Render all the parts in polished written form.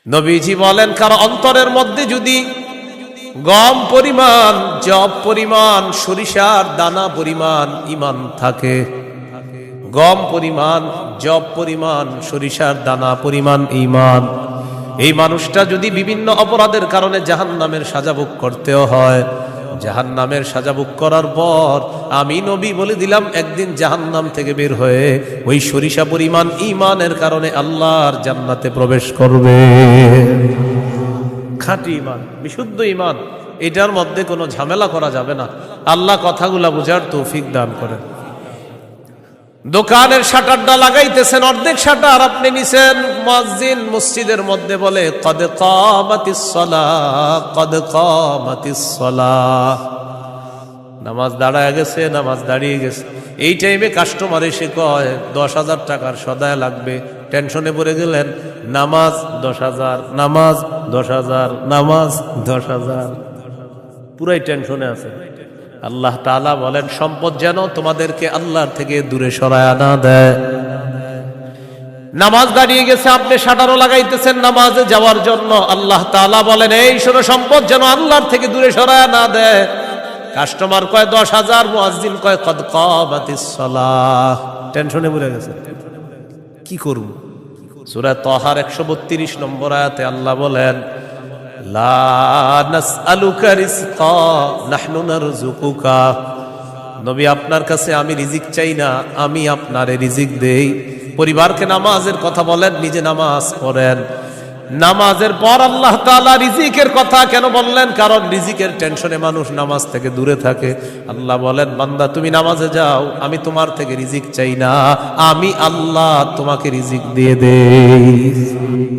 নবীজি বলেন, কারো অন্তরের মধ্যে যদি গম পরিমাণ, জব পরিমাণ, সরিষার দানা পরিমাণ ইমান থাকে, গম পরিমাণ, জব পরিমাণ, সরিষার দানা পরিমাণ ইমান, এই মানুষটা যদি বিভিন্ন অপরাধের কারণে জাহান্নামের সাজা ভোগ করতেও হয়, জাহান্নামের সাজা ভোগ করার পর আমি নবী বলে দিলাম, একদিন জাহান্নাম থেকে বের হয়ে ওই সরিষা পরিমাণ ইমানের কারণে আল্লাহর জান্নাতে প্রবেশ করবে। খাঁটি ইমান, বিশুদ্ধ ইমান, এটার মধ্যে কোনো ঝামেলা করা যাবে না। আল্লাহ কথাগুলা বুঝার তৌফিক দান করেন। দোকানের শাটারটা লাগাইতেছেন, অর্ধেক শাটার আপনি নিছেন, মুয়াজ্জিন মসজিদের মধ্যে বলে কদ কামাতিস সালাহ, কদ কামাতিস সালাহ, নামাজ দাঁড়ায় গেছে, নামাজ দাঁড়িয়ে গেছে। এই টাইমে কাস্টমার এসে কয় 10,000 টাকার সদায় লাগবে, টেনশনে পড়ে গেলেন, নামাজ 10,000, নামাজ 10,000, নামাজ 10,000, পুরাই টেনশনে আছে। আল্লাহ তাআলা বলেন, সম্পদ যেন তোমাদেরকে আল্লাহর থেকে দূরে সরায় না দেয়। নামাজ দাঁড়িয়ে গেছে, আপনি শাটারও লাগাইতেছেন নামাজে যাওয়ার জন্য, আল্লাহ তাআলা বলেন, এই শোনো, সম্পদ যেন আল্লাহর থেকে দূরে সরায় না দেয়। কাস্টমার কয় 10,000, মুয়াজ্জিন কয় কদ কামাতিস সালাহ, টেনশনে পড়ে গেছে, কি করব? সূরা তাহার 132 নম্বর আয়াতে আল্লাহ বলেন, লা নাসআলুকা রিজকা নাহনু নারযুকুকা, নবী আপনার কাছে আমি রিজিক চাই না, আমি আপনারে রিজিক দেই। পরিবারকে নামাজের কথা বলেন, নিজে নামাজ পড়েন। নামাজের পর আল্লাহ তাআলা রিজিকের কথা কেন বললেন? কারণ রিজিকের টেনশনে মানুষ নামাজ থেকে দূরে থাকে। আল্লাহ বলেন, বান্দা তুমি নামাজে যাও, আমি তোমার থেকে রিজিক চাই না, আমি আল্লাহ তোমাকে রিজিক দিয়ে দেই।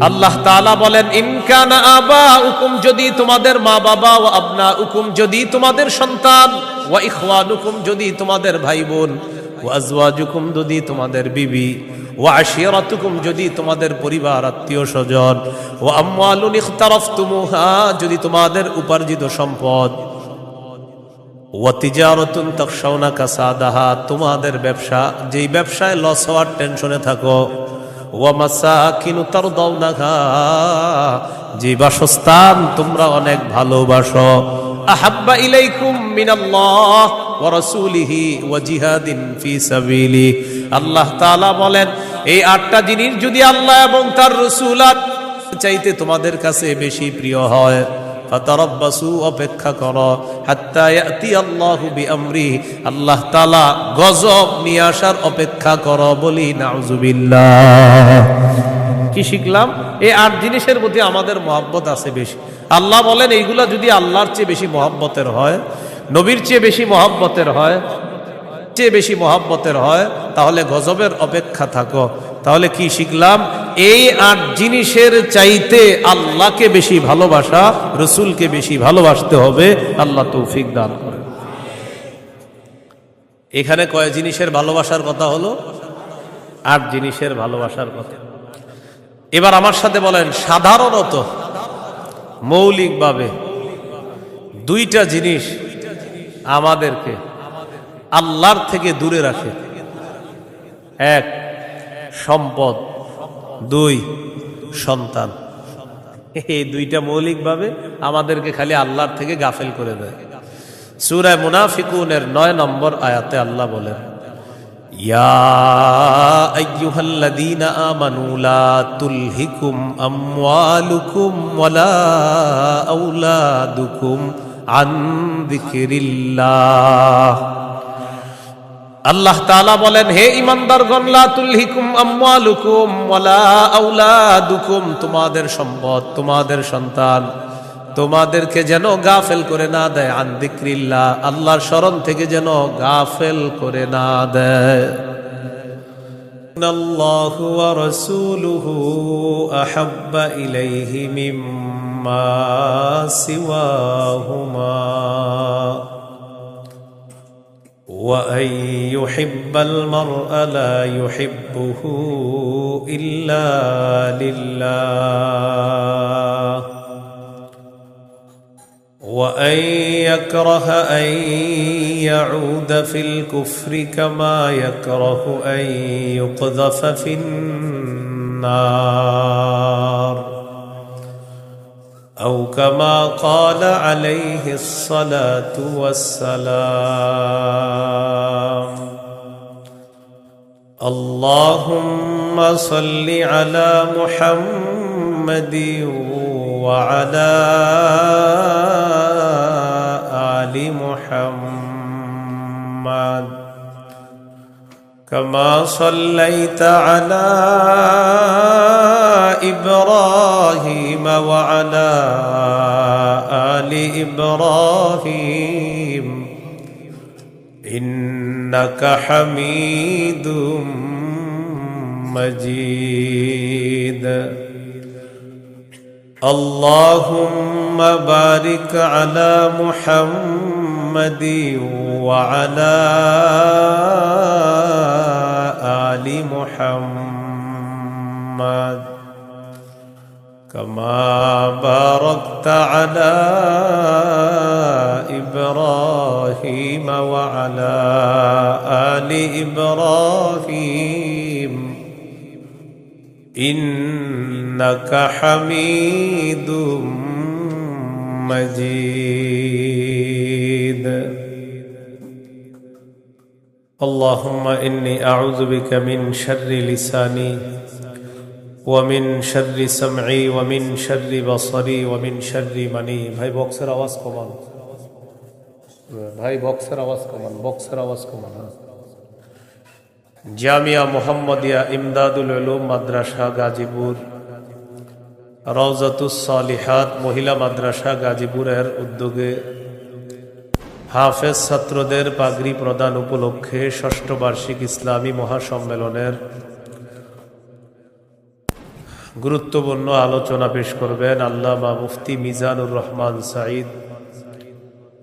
আল্লাহ তাআলা বলেন, ইন কানা আবাউকুম, যদি তোমাদের মা বাবা, ওয়া আবনাউকুম, যদি তোমাদের সন্তান, ওয়া ইখওয়ানুকুম, যদি তোমাদের ভাই বোন, ওয়া আজওয়াজুকুম, যদি তোমাদের বিবি, ওয়া আশিরাতুকুম, যদি তোমাদের পরিবার আত্মীয় স্বজন, ওয়া আমওয়ালুন ইখতারাফতুমুহা, যদি তোমাদের উপার্জিত সম্পদ, ওয়া তিজারাতুন তাখশাউনা কাসাদাহা, তোমাদের ব্যবসা, যেই ব্যবসায় লস হওয়ার টেনশনে থাকো, ওয়া মাসাকিনু তারদাউনাহা, যে বাসস্থান তোমরা অনেক ভালোবাসো, আহাব্বা ইলাইকুম মিনাল্লাহ ওয়া রাসূলিহি ওয়া জিহাদিন ফি সাবিলি, আল্লাহ তাআলা বলেন, এই 8টা জিনিস যদি আল্লাহ এবং তার রাসূল চাইতে তোমাদের কাছে বেশি প্রিয় হয়, ফাতারাব্বাসু, অপেক্ষা করো, হাত্তা ইয়াতি আল্লাহু বিআমরি, আল্লাহ তাআলা গজব নিয়ে আসার অপেক্ষা করো। বলি নাউযুবিল্লাহ। কি শিখলাম? এই 8 জিনিসের প্রতি আমাদের মহব্বত আছে বেশি। আল্লাহ বলেন, এইগুলা যদি আল্লাহর চেয়ে বেশি মহব্বতের হয়, নবীর চেয়ে বেশি মহব্বতের হয়, তাহলে গজবের অপেক্ষা থাকো। তাহলে কি শিখলাম? এই 8 জিনিসের চাইতে আল্লাহকে বেশি ভালোবাসা, রসুলকে বেশি ভালোবাসতে হবে। আল্লাহ তৌফিক দান করে। এখানে কয় জিনিসের ভালোবাসার কথা হলো? 8 জিনিসের ভালোবাসার কথা। এবার আমার সাথে বলেন, সাধারণত মৌলিকভাবে 2টা জিনিস আমাদেরকে আল্লাহর থেকে দূরে রাখে। 1 সম্পদ, 2 সন্তান। এই 2টা মৌলিকভাবে আমাদেরকে খালি আল্লাহর থেকে গাফেল করে দেয়। সূরা মুনাফিকুনের 9 নম্বর আয়াতে আল্লাহ বলেন, ইয়া আইয়ুহাল্লাযীনা আমানু লা তুলহিকুম আমওয়ালুকুম ওয়ালা আওলাদুকুম আন যিকরিল্লাহ। আল্লাহ তাআলা বলেন, হে ঈমানদারগণ, লা তুলহিকুম আমওয়ালুকুম ওয়ালা আওলাদুকুম, তোমাদের সম্পদ, তোমাদের সন্তান তোমাদেরকে যেন গাফেল করে না দেয়, আন যিকরিল্লাহ, আল্লাহর স্মরণ থেকে যেন গাফেল করে না দেয়। ইন্নাল্লাহু ওয়া রাসূলুহু আহাব্বা ইলাইহি মিম্মা সিওয়াহুমা ওয়া আন ইউহিব্বাল মারআ লা ইউহিব্বুহু ইল্লা লিল্লাহ وأن يكره أن يعود في الكفر كما يكره أن يقذف في النار أو كما قال عليه الصلاة والسلام اللهم صل على محمد وعلى آل محمد كما صليت على إبراهيم وعلى آل إبراهيم إنك حميد مجيد اللهم بارك على محمد وعلى آل محمد كما باركت على إبراهيم وعلى آل إبراهيم إنك حميد مجيد اللهم إني أعوذ بك من شر لساني ومن شر سمعي ومن شر بصري ومن شر مني ভাই বক্সের আওয়াজ কমান ভাই বক্সের আওয়াজ কমান জামিয়া মুহাম্মাদিয়া ইমদাদুল উলুম মাদ্রাসা গাজীপুর রওজাতুস সালিহাত মহিলা মাদ্রাসা গাজীপুরের উদ্যোগে হাফেজ ছাত্রদের পাগড়ি প্রদান উপলক্ষে ষষ্ঠ বার্ষিক ইসলামী মহাসম্মেলনের গুরুত্বপূর্ণ আলোচনা পেশ করবেন আল্লামা মুফতি মিজানুর রহমান সাঈদ,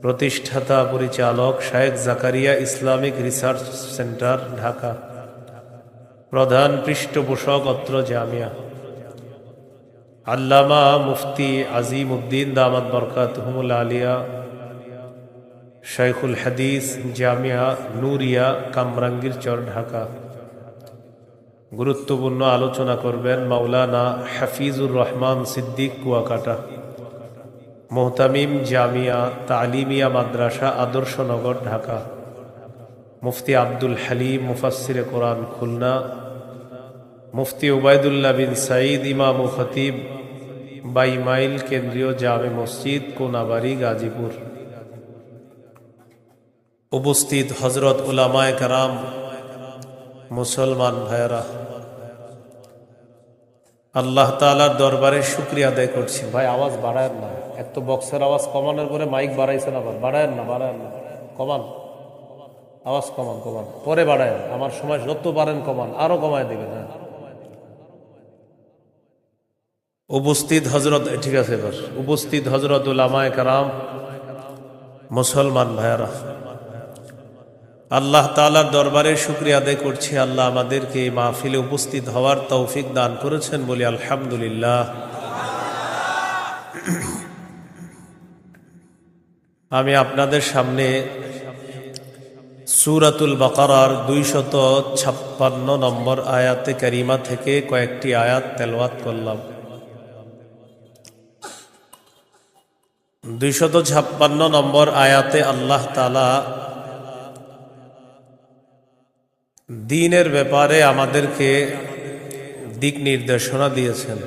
প্রতিষ্ঠাতা পরিচালক শায়েখ Zakaria Islamic research centre Dhaka, প্রধান পৃষ্ঠপোষক অত্র জামিয়া। আল্লামা মুফতি আজিম উদ্দিন দামাত বরকাতুহুমুল আলিয়া, শাইখুল হাদিস জামিয়া নুরিয়া কামরাঙ্গীরচর ঢাকা। গুরুত্বপূর্ণ আলোচনা করবেন মাওলানা হাফিজুর রহমান সিদ্দিক কুয়াকাটা, মোহতামিম জামিয়া তালিমিয়া মাদ্রাসা আদর্শনগর ঢাকা। মুফতি আব্দুল হালিম মুফাসসিরে কোরআন খুলনা, মুফতি উবাইদুল্লাহ বিন সাঈদ ইমাম ও খতিব 22 মাইল কেন্দ্রীয় জামে মসজিদ কোনাবাড়ি গাজীপুর। উপস্থিত হযরত উলামায়ে কেরাম, মুসলমান ভাইয়েরা, আল্লাহ তাআলার দরবারে শুকরিয়া আদায় করছি। ভাই আওয়াজ বাড়ায়েন না, এক তো বক্সের আওয়াজ কমানোর পরে মাইক বাড়াইছেন, আবার বাড়ায়েন না, কমান, আওয়াজ কমান, পরে বাড়ায়েন, আমার সময় যত পারেন কমান, আরো কমায় দিবেন। হ্যাঁ, উপস্থিত হযরত, ঠিক আছে এবার, উপস্থিত হযরত উলামায়ে কেরাম, মুসলমান ভাইয়েরা, আল্লাহ তাআলার দরবারে শুকরিয়া আদায় করছি। আল্লাহ আমাদেরকে এই মাহফিলে উপস্থিত হওয়ার তৌফিক দান করেছেন, বলি আলহামদুলিল্লাহ। আমি আপনাদের সামনে সূরাতুল বাকারার 256 নম্বর আয়াতে কারিমা থেকে কয়েকটি আয়াত তেলাওয়াত করলাম। 256 নম্বর আয়াতে আল্লাহ তাআলা দ্বীনের ব্যাপারে আমাদেরকে দিক নির্দেশনা দিয়েছেন।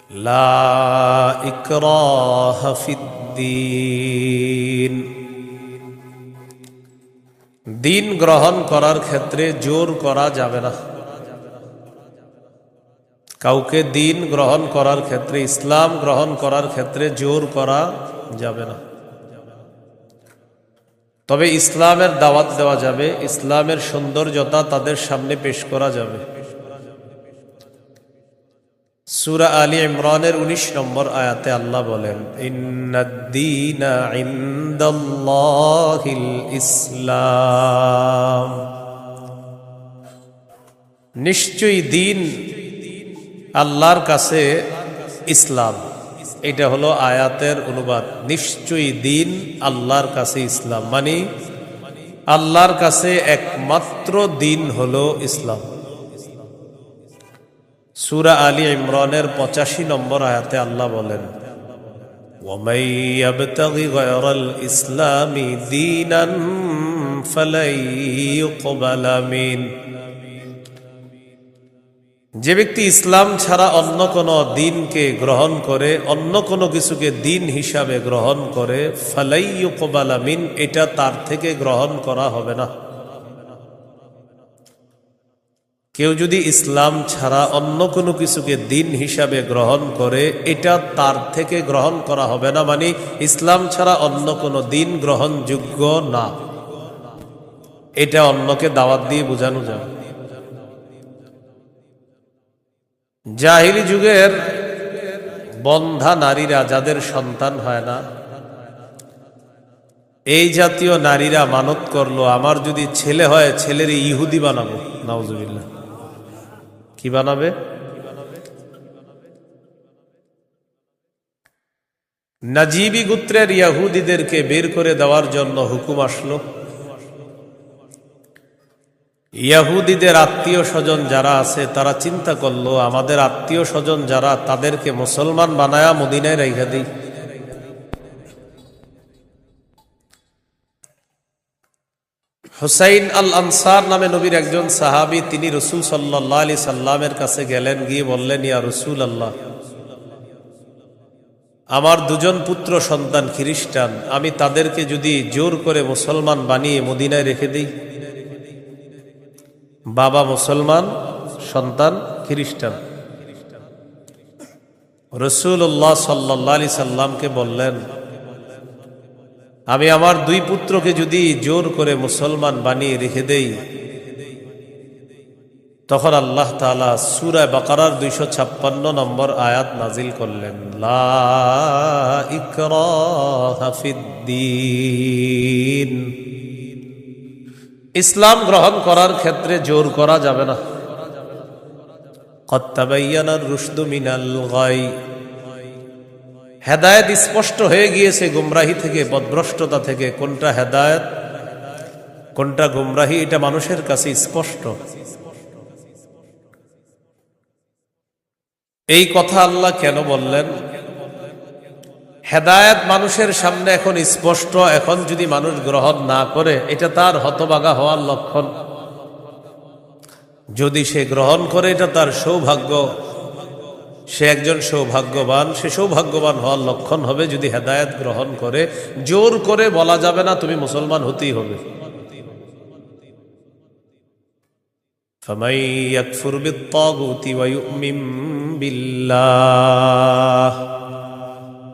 লা ইকরাহা ফিদ্দীন, দ্বীন গ্রহণ করার ক্ষেত্রে জোর করা যাবে না। কাউকে দ্বীন গ্রহণ করার ক্ষেত্রে, ইসলাম গ্রহণ করার ক্ষেত্রে জোর করা যাবে না। তবে ইসলামের দাওয়াত দেওয়া যাবে, ইসলামের সৌন্দর্যতা তাদের সামনে পেশ করা যাবে। সূরা আলী ইমরানের 19 নম্বর আয়াতে আল্লাহ বলেন, ইন্নাদ-দীনা ইনদাল্লাহিল ইসলাম, নিশ্চয়ই দ্বীন আল্লাহর কাছে ইসলাম। এটা হলো আয়াতের অনুবাদ। নিশ্চয়ই দ্বীন আল্লাহর কাছে ইসলাম, মানে আল্লাহর কাছে একমাত্র দ্বীন হলো ইসলাম। সূরা আলী ইমরানের 85 নম্বর আয়াতে আল্লাহ বলেন, وَمَن يَبْتَغِ غَيْرَ الْإِسْلَامِ دِينًا فَلَن يُقْبَلَ مِنْهُ। যে ব্যক্তি ইসলাম ছাড়া অন্য কোনো দিনকে গ্রহণ করে, অন্য কোনো কিছুকে দিন হিসাবে গ্রহণ করে, ফালাই ইউকবালা মিন, এটা তার থেকে গ্রহণ করা হবে না। কেউ যদি ইসলাম ছাড়া অন্য কোনো কিছুকে দিন হিসাবে গ্রহণ করে, এটা তার থেকে গ্রহণ করা হবে না, মানে ইসলাম ছাড়া অন্য কোনো দিন গ্রহণযোগ্য না। এটা অন্যকে দাওয়াত দিয়ে বোঝানো যায়। জাহিলি যুগের বন্ধা নারীরা, যাদের সন্তান হয় না, এই জাতীয় নারীরা মানত করলো, আমার যদি ছেলে হয় ছেলের ইহুদি বানাবো। নাউজুবিল্লাহ। কি বানাবে? নাজিবি গোত্রের ইহুদিদেরকে বের করে দেওয়ার জন্য হুকুম আসলো। ইহুদিদের আত্মীয় স্বজন যারা আছে তারা চিন্তা করলো, আমাদের আত্মীয় স্বজন যারা, তাদেরকে মুসলমান বানায়া মদিনায় রেখে দিই। হুসাইন আল আনসার নামে নবীর একজন সাহাবী, তিনি রাসূল সাল্লাল্লাহু আলাইহি সাল্লামের কাছে গেলেন, গিয়ে বললেন, ইয়া রাসূলুল্লাহ, আমার দুজন পুত্র সন্তান খ্রিস্টান, আমি তাদেরকে যদি জোর করে মুসলমান বানিয়ে মদিনায় রেখে দিই। বাবা মুসলমান, সন্তান খ্রিস্টান। রাসূলুল্লাহ সাল্লাল্লাহু আলাইহি সাল্লামকে বললেন, আমি আমার দুই পুত্রকে যদি জোর করে মুসলমান বানিয়ে রেখে দেই, তখন আল্লাহ তাআলা সূরা বাকারার 256 নম্বর আয়াত নাজিল করলেন, লা ইকরাহা ফিদ্দীন। ইসলাম গ্রহণ করার ক্ষেত্রে জোর করা যাবে না। কদ তাবায়্যানার রুশদু মিনাল গাই। হেদায়েত স্পষ্ট হয়ে গিয়েছে গুমরাহি থেকে, পথভ্রষ্টতা থেকে। কোনটা হেদায়েত, কোনটা গুমরাহি, এটা মানুষের কাছে স্পষ্ট। এই কথা আল্লাহ কেন বললেন? হেদায়েত মানুষের সামনে এখন স্পষ্ট, এখন যদি মানুষ গ্রহণ না করে, এটা তার হতভাগা হওয়ার লক্ষণ। যদি সে গ্রহণ করে, এটা তার সৌভাগ্য, সে একজন সৌভাগ্যবান। সে সৌভাগ্যবান হওয়ার লক্ষণ হবে যদি হেদায়েত গ্রহণ করে। জোর করে বলা যাবে না তুমি মুসলমান হতেই হবে। ফামান ইয়াকফুর বিত-তাগুতি ওয়া ইউমিন বিল্লাহ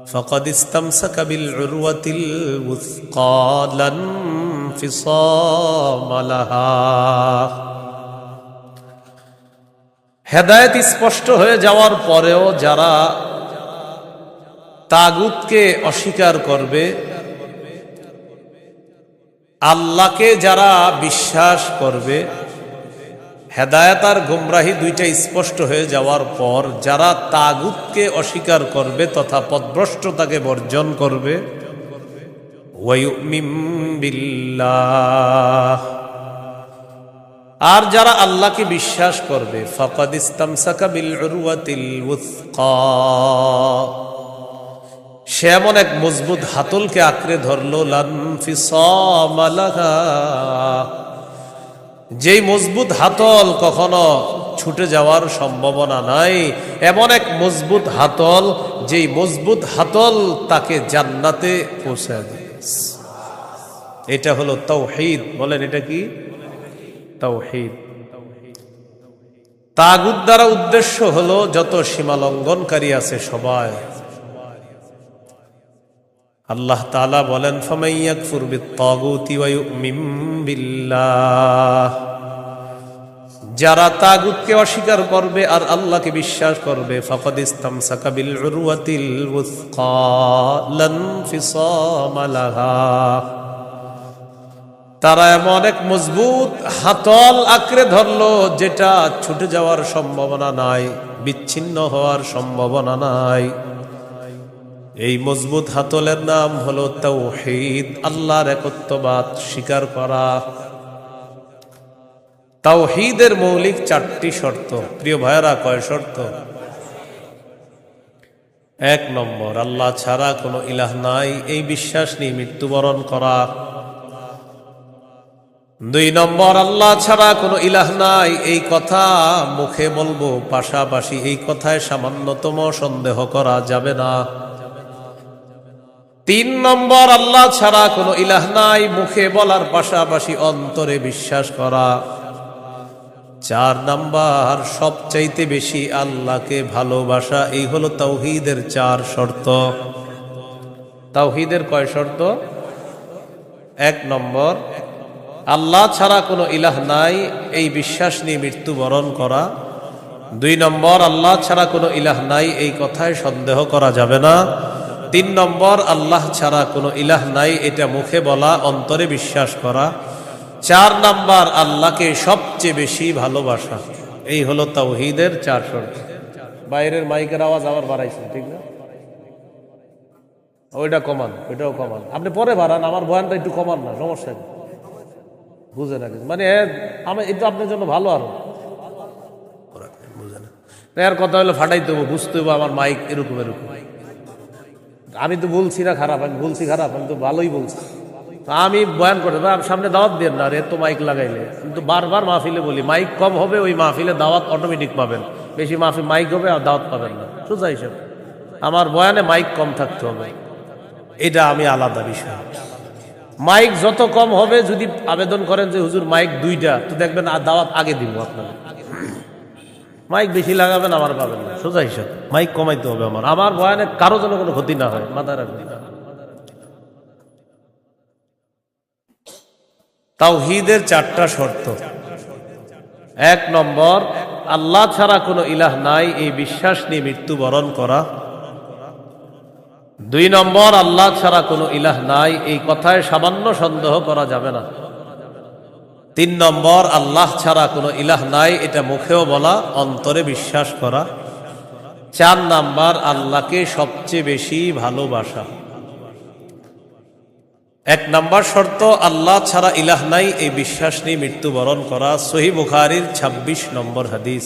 ফাকাদ ইসতামসাকা বিল উরওয়াতিল ওয়াসকা লা ইনফিসামা লাহা। হেদায়েত স্পষ্ট হয়ে যাওয়ার পরেও যারা তাগুতকে অস্বীকার করবে, আল্লাহকে যারা বিশ্বাস করবে, হেদায়েত আর গুমরাহি দুইটা স্পষ্ট হয়ে যাওয়ার পর যারা তাগুতকে অস্বীকার করবে তথা পথভ্রষ্টতাকে বর্জন করবে, ওয়া ইউমিন বিল্লাহ, আর যারা আল্লাহকে বিশ্বাস করবে, ফাকাদ ইসতামসাকা বিল উরওয়াতিল ওয়াসকা, সে এমন এক মজবুত হাতলকে আঁকড়ে ধরলো, লা ইনফিসামা লাহা, যেই মজবুত হাতল কখনো ছুটে যাওয়ার সম্ভাবনা নাই। এমন এক মজবুত হাতল, যেই মজবুত হাতল তাকে জান্নাতে পৌঁছায় দেবে। এটা হলো তাওহীদ। বলেন, এটা কি? তাওহীদ। তাগুত দ্বারা উদ্দেশ্য হলো যত সীমা লঙ্ঘনকারী আছে সবাই। আল্লাহ তাআলা বলেন, ফামান ইয়াকফুর বিত-তাগুতি ওয়া ইউমিন বিল্লাহ, যারা তাগুতকে অস্বীকার করবে আর আল্লাহকে বিশ্বাস করবে, ফাকাদ ইসতামসাকা বিল উরওয়াতিল ওয়াসকা লা ইনফিসামা লাহা, তারা এমন এক মজবুত হাতল আঁকড়ে ধরলো যেটা ছুটে যাওয়ার সম্ভাবনা নাই, বিচ্ছিন্ন হওয়ার সম্ভাবনা নাই। এই মজবুত হাতলের নাম হলো তাওহীদ, আল্লাহর একত্ববাদ স্বীকার করা। তাওহীদের মৌলিক 4টি শর্ত। প্রিয় ভাইয়েরা, কয় শর্ত? 1 নম্বর, আল্লাহ ছাড়া কোনো ইলাহ নাই এই বিশ্বাস নিয়ে মৃত্যুবরণ করা। 2 নম্বর, আল্লাহ ছাড়া কোনো ইলাহ নাই এই কথা মুখে বলবো, পাশাপাশি এই কথায় সামান্যতম সন্দেহ করা যাবে না। 3 নম্বর, আল্লাহ ছাড়া কোনো ইলাহ নাই মুখে বলার পাশাপাশি অন্তরে বিশ্বাস করা। 4 নম্বর, সবচাইতে বেশি আল্লাহকে ভালোবাসা। এই হলো তাওহীদের 4 শর্ত। তাওহীদের কয় শর্ত? 1 নম্বর, আল্লাহ ছাড়া কোনো ইলাহ নাই এই বিশ্বাস নিয়ে মৃত্যুবরণ করা। 2 নম্বর, আল্লাহ ছাড়া কোনো ইলাহ নাই এই কথায় সন্দেহ করা যাবে না। 3 নম্বর, আল্লাহ ছাড়া কোনো ইলাহ নাই এটা মুখে বলা, অন্তরে বিশ্বাস করা। 4 নম্বর, আল্লাহকে সবচেয়ে বেশি ভালোবাসা। এই হলো তাওহীদের 4 শর্ত। বাইরের মাইকের আওয়াজ আবার বাড়াইছেন, ঠিক না? ওইটা কমান, ওইটাও কমান। আপনি পরে বাড়ান, আমার বয়ানটা একটু কমান না, সমস্যা নেই। বুঝে না মানে আমি এটা আপনার জন্য ভালো। আরো বুঝে না এর কথা হলো ফাটাইতে হবো, বুঝতে হবো আমার মাইক এরকম এরকম। আমি তো বলছি না খারাপ, আমি বলছি খারাপ, আমি তো ভালোই বলছি। আমি বয়ান করে সামনে দাওয়াত দেন না, এত মাইক লাগাইলে। কিন্তু বারবার মাহফিলে বলি মাইক কম হবে, ওই মাহফিলে দাওয়াত অটোমেটিক পাবেন। বেশি মাহফিল মাইক হবে আর দাওয়াত পাবেন না, সোজা হিসেবে। আমার বয়ানে মাইক কম থাকতে হবে, এটা আমি আলাদা বিষয়। মাইক যত কম হবে, যদি আবেদন করেন যে হুজুর মাইক 2টা, তো দেখবেন আর দাওয়াত আগে দিব আপনাদের। মাইক বেশি লাগাবেন, আমার পাবেন না, সোজা হিসাব। মাইক কমাইতে হবে আমার বয়ানে কারো যেন কোনো ক্ষতি না হয়, মাথায় রাখবেন। তাওহীদের 4টা শর্ত। 1 নম্বর, আল্লাহ ছাড়া কোনো ইলাহ নাই এই বিশ্বাস নিয়ে মৃত্যুবরণ করা। 2 নম্বর, আল্লাহ ছাড়া কোনো ইলাহ নাই এই কথায় সামান্য সন্দেহ করা যাবে না। 3 নম্বর, আল্লাহ ছাড়া কোনো ইলাহ নাই এটা মুখেও বলা, অন্তরে বিশ্বাস করা। 4 নম্বর, আল্লাহকে সবচেয়ে বেশি ভালোবাসা। 1 নম্বর শর্ত, আল্লাহ ছাড়া ইলাহ নাই এই বিশ্বাস নিয়ে মৃত্যুবরণ করা। সহিহ বুখারীর 26 নম্বর হাদিস।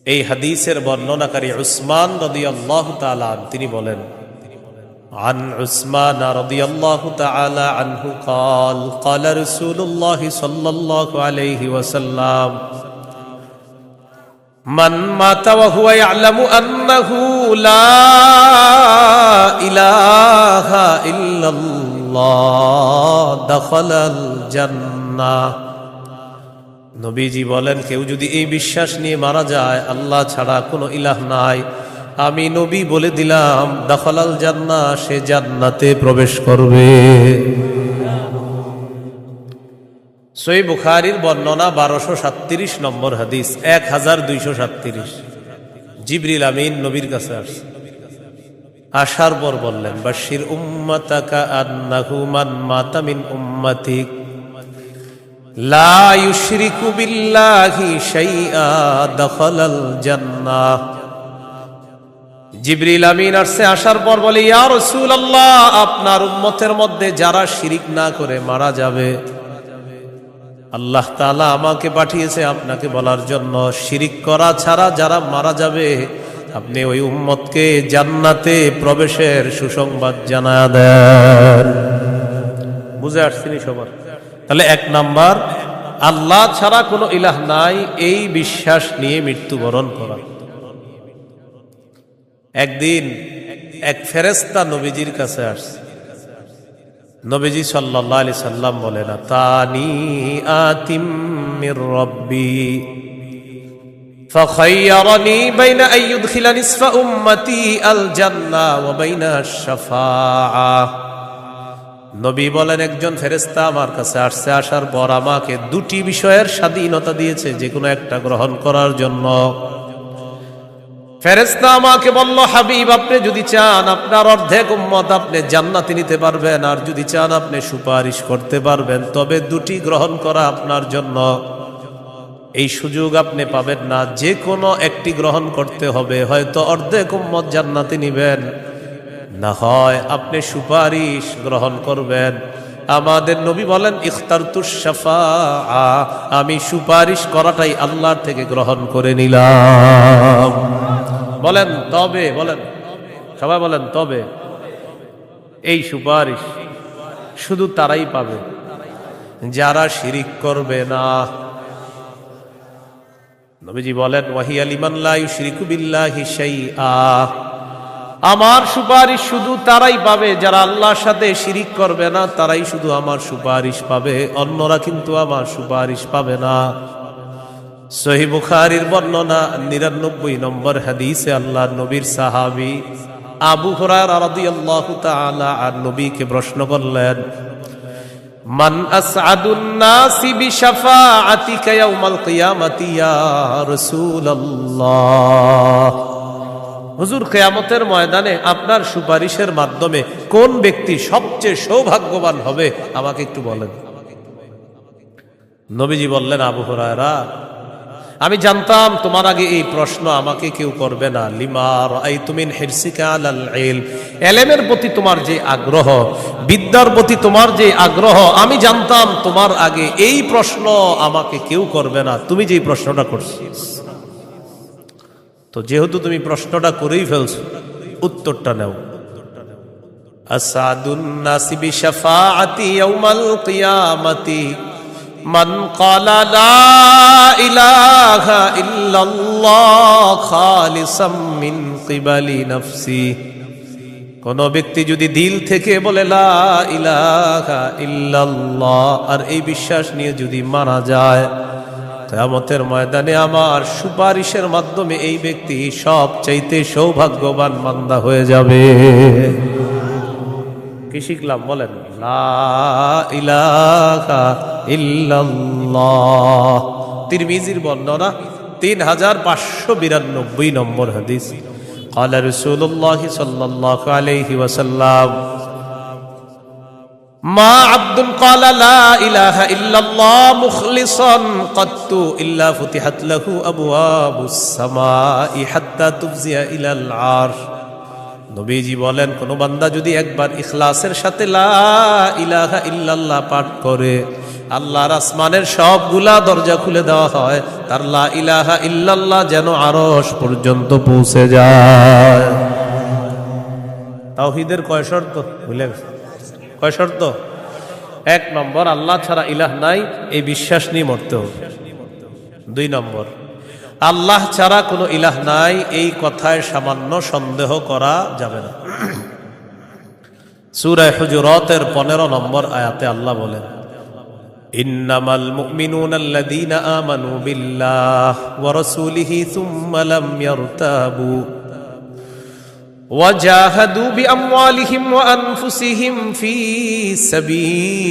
এই হাদিসের বর্ণনাকারী উসমান রাদিয়াল্লাহু তাআলা তিনি বলেন, عن عثمان رضي الله تعالى عنه قال قال رسول الله صلى الله عليه وسلم من مات وهو يعلم أنه لا إله إلا الله دخل الجنة। নবীজি বলেন, কেউ যদি এই বিশ্বাস নিয়ে মারা যায় আল্লাহ ছাড়া কোনো ইলাহ নাই, আমি নবী বলে দিলাম দাখালাল জান্নাহ, সে জান্নাতে প্রবেশ করবে। সহিহ বুখারীর বর্ণনা 1237 নম্বর হাদিস, 1237। জিবরিল আমিন নবীর কাছে আসছে, আসার পর বললেন, বাশির উম্মাতাকা আন্নাহু মান মাতা মিন উম্মাতিক লা ইউশরিকু বিল্লাহি শাইআ দাখালাল জান্নাহ। জিবরিল আমিন আসছে, আসার পর বলে, ইয়া রাসূলুল্লাহ, আপনার উম্মতের মধ্যে যারা শিরিক না করে মারা যাবে, আল্লাহ তাআলা আমাকে পাঠিয়েছে আপনাকে বলার জন্য, শিরিক করা ছাড়া যারা মারা যাবে আপনি ওই উম্মতকে জান্নাতে প্রবেশের সুসংবাদ জানায়া দেন। বুঝে আসছেন সবার? তাহলে 1 নাম্বার, আল্লাহ ছাড়া কোনো ইলাহ নাই এই বিশ্বাস নিয়ে মৃত্যুবরণ করা। একদিন এক ফেরেশতা নবীজির কাছে আসছে। নবীজি সাল্লাল্লাহু আলাইহি সাল্লাম বলেন, আতানি আতিম মির রাব্বি ফাখায়্যারানি বাইনা আন ইউদখিলা নিসফা উম্মতি আল জান্নাহ ওয়া বাইনা আশ-শাফাআহ। নবী বলেন, একজন ফেরেশতা আমার কাছে আসছে, আসার পর আমাকে 2টি বিষয়ের স্বাধীনতা দিয়েছে, যে কোনো একটা গ্রহণ করার জন্য। ফেরেশতা আমাকে বলল, হাবিব, আপনি যদি চান আপনার অর্ধেক উম্মত আপনি জান্নাতে নিতে পারবেন, আর যদি চান আপনি সুপারিশ করতে পারবেন, তবে 2টি গ্রহণ করা আপনার জন্য। এই সুযোগ আপনি পাবেন না, যে কোনো একটি গ্রহণ করতে হবে। হয়তো অর্ধেক উম্মত জান্নাতে নিবেন, না হয় আপনি সুপারিশ গ্রহণ করবেন। আমাদের নবী বলেন ইখতারতুশ শাফাআ, আমি সুপারিশ করাটাই আল্লাহর থেকে গ্রহণ করে নিলাম। বলেন তবে, বলেন সবাই বলেন তবে। এই সুপারিশ শুধু তারাই পাবে যারা শিরিক করবে না। নবীজি বলেন ওয়াহিয়া লিমান লা ইউশরিকু বিল্লাহি শাইআ, আমার সুপারিশ শুধু তারাই পাবে যারা আল্লাহর সাথে শিরিক করবে না, তারাই শুধু আমার সুপারিশ পাবে, অন্যরা কিন্তু আমার সুপারিশ পাবে না। সহিহ বুখারীর বর্ণনা 99 নম্বর হাদিসে আল্লাহর নবীর সাহাবী আবু হুরায়রা রাদিয়াল্লাহু তাআলা আর নবীকে প্রশ্ন করলেন, মান আসআদুন নাসি বিশাফাআতিকা ইয়াউমাল কিয়ামাতি ইয়া রাসূলুল্লাহ, হুজুর কিয়ামতের ময়দানে আপনার সুপারিশের মাধ্যমে কোন ব্যক্তি সবচেয়ে সৌভাগ্যবান হবে আমাকে একটু বলেন। নবীজি বললেন, আবু হুরায়রা, আমি জানতাম তোমার আগে এই প্রশ্ন আমাকে কেউ করবে না। লিমা রাআইতু মিন হিরসিকা আলাল ইলম, ইলমের প্রতি তোমার যে আগ্রহ, বিদ্যার প্রতি তোমার যে আগ্রহ, আমি জানতাম তোমার আগে এই প্রশ্ন আমাকে কেউ করবে না, তুমি যে প্রশ্নটা করছো। তো যেহেতু তুমি প্রশ্নটা করেই ফেলছো, উত্তরটা নাও। আসাদুন নাসি বিশাফাআতি ইয়াউমাল কিয়ামাতি মান ক্বালা লা ইলাহা ইল্লাল্লাহ খালিসাম মিন কিবালি নাফসি, কোন ব্যক্তি যদি দিল থেকে বলে লা ইলাহা ইল্লাল্লাহ আর এই বিশ্বাস নিয়ে যদি মারা যায়, কিয়ামতের ময়দানে আমার সুপারিশের মাধ্যমে এই ব্যক্তি সবচাইতে সৌভাগ্যবান বান্দা হয়ে যাবে। কি শিখলাম বলেন? লা ইলাহা ইল্লাল্লাহ। তিরমিজির বর্ণনা 3592 নম্বর হাদিস। قال رسول الله صلى الله عليه وسلم ما عبد قال لا إله إلا الله مخلصا قط إلا فتحت له أبواب السماء حتى تفزع إلى العرش। নবীজি বলেন, কোন বান্দা যদি একবার ইখলাসের সাথে লা ইলাহা ইল্লাল্লাহ পাঠ করে, আল্লাহর আসমানের সবগুলা দরজা খুলে দেওয়া হয়, তার লা ইলাহা ইল্লাল্লাহ যেন আরশ পর্যন্ত পৌঁছে যায়। তাওহীদের কয় শর্ত ভুলে গেছে? কয় শর্ত? 1 নম্বর, আল্লাহ ছাড়া ইলাহ নাই, এই বিশ্বাস নিয়ে মরতে হবে। 2 নম্বর, আল্লাহ ছাড়া কোনো ইলাহ নাই, এই কথায় সামান্য সন্দেহ করা যাবে না। সূরা হুজুরাতের 15 নম্বর আয়াতে আল্লাহ বলেন, ইন্নামাল মুমিনুনা আল্লাযীনা আমানু বিল্লাহি ওয়া রাসূলিহি সুম্মা লাম ইয়ারতাবু ওয়াজাহাদু বিআমওয়ালিহিম ওয়া আনফুসিহিম ফী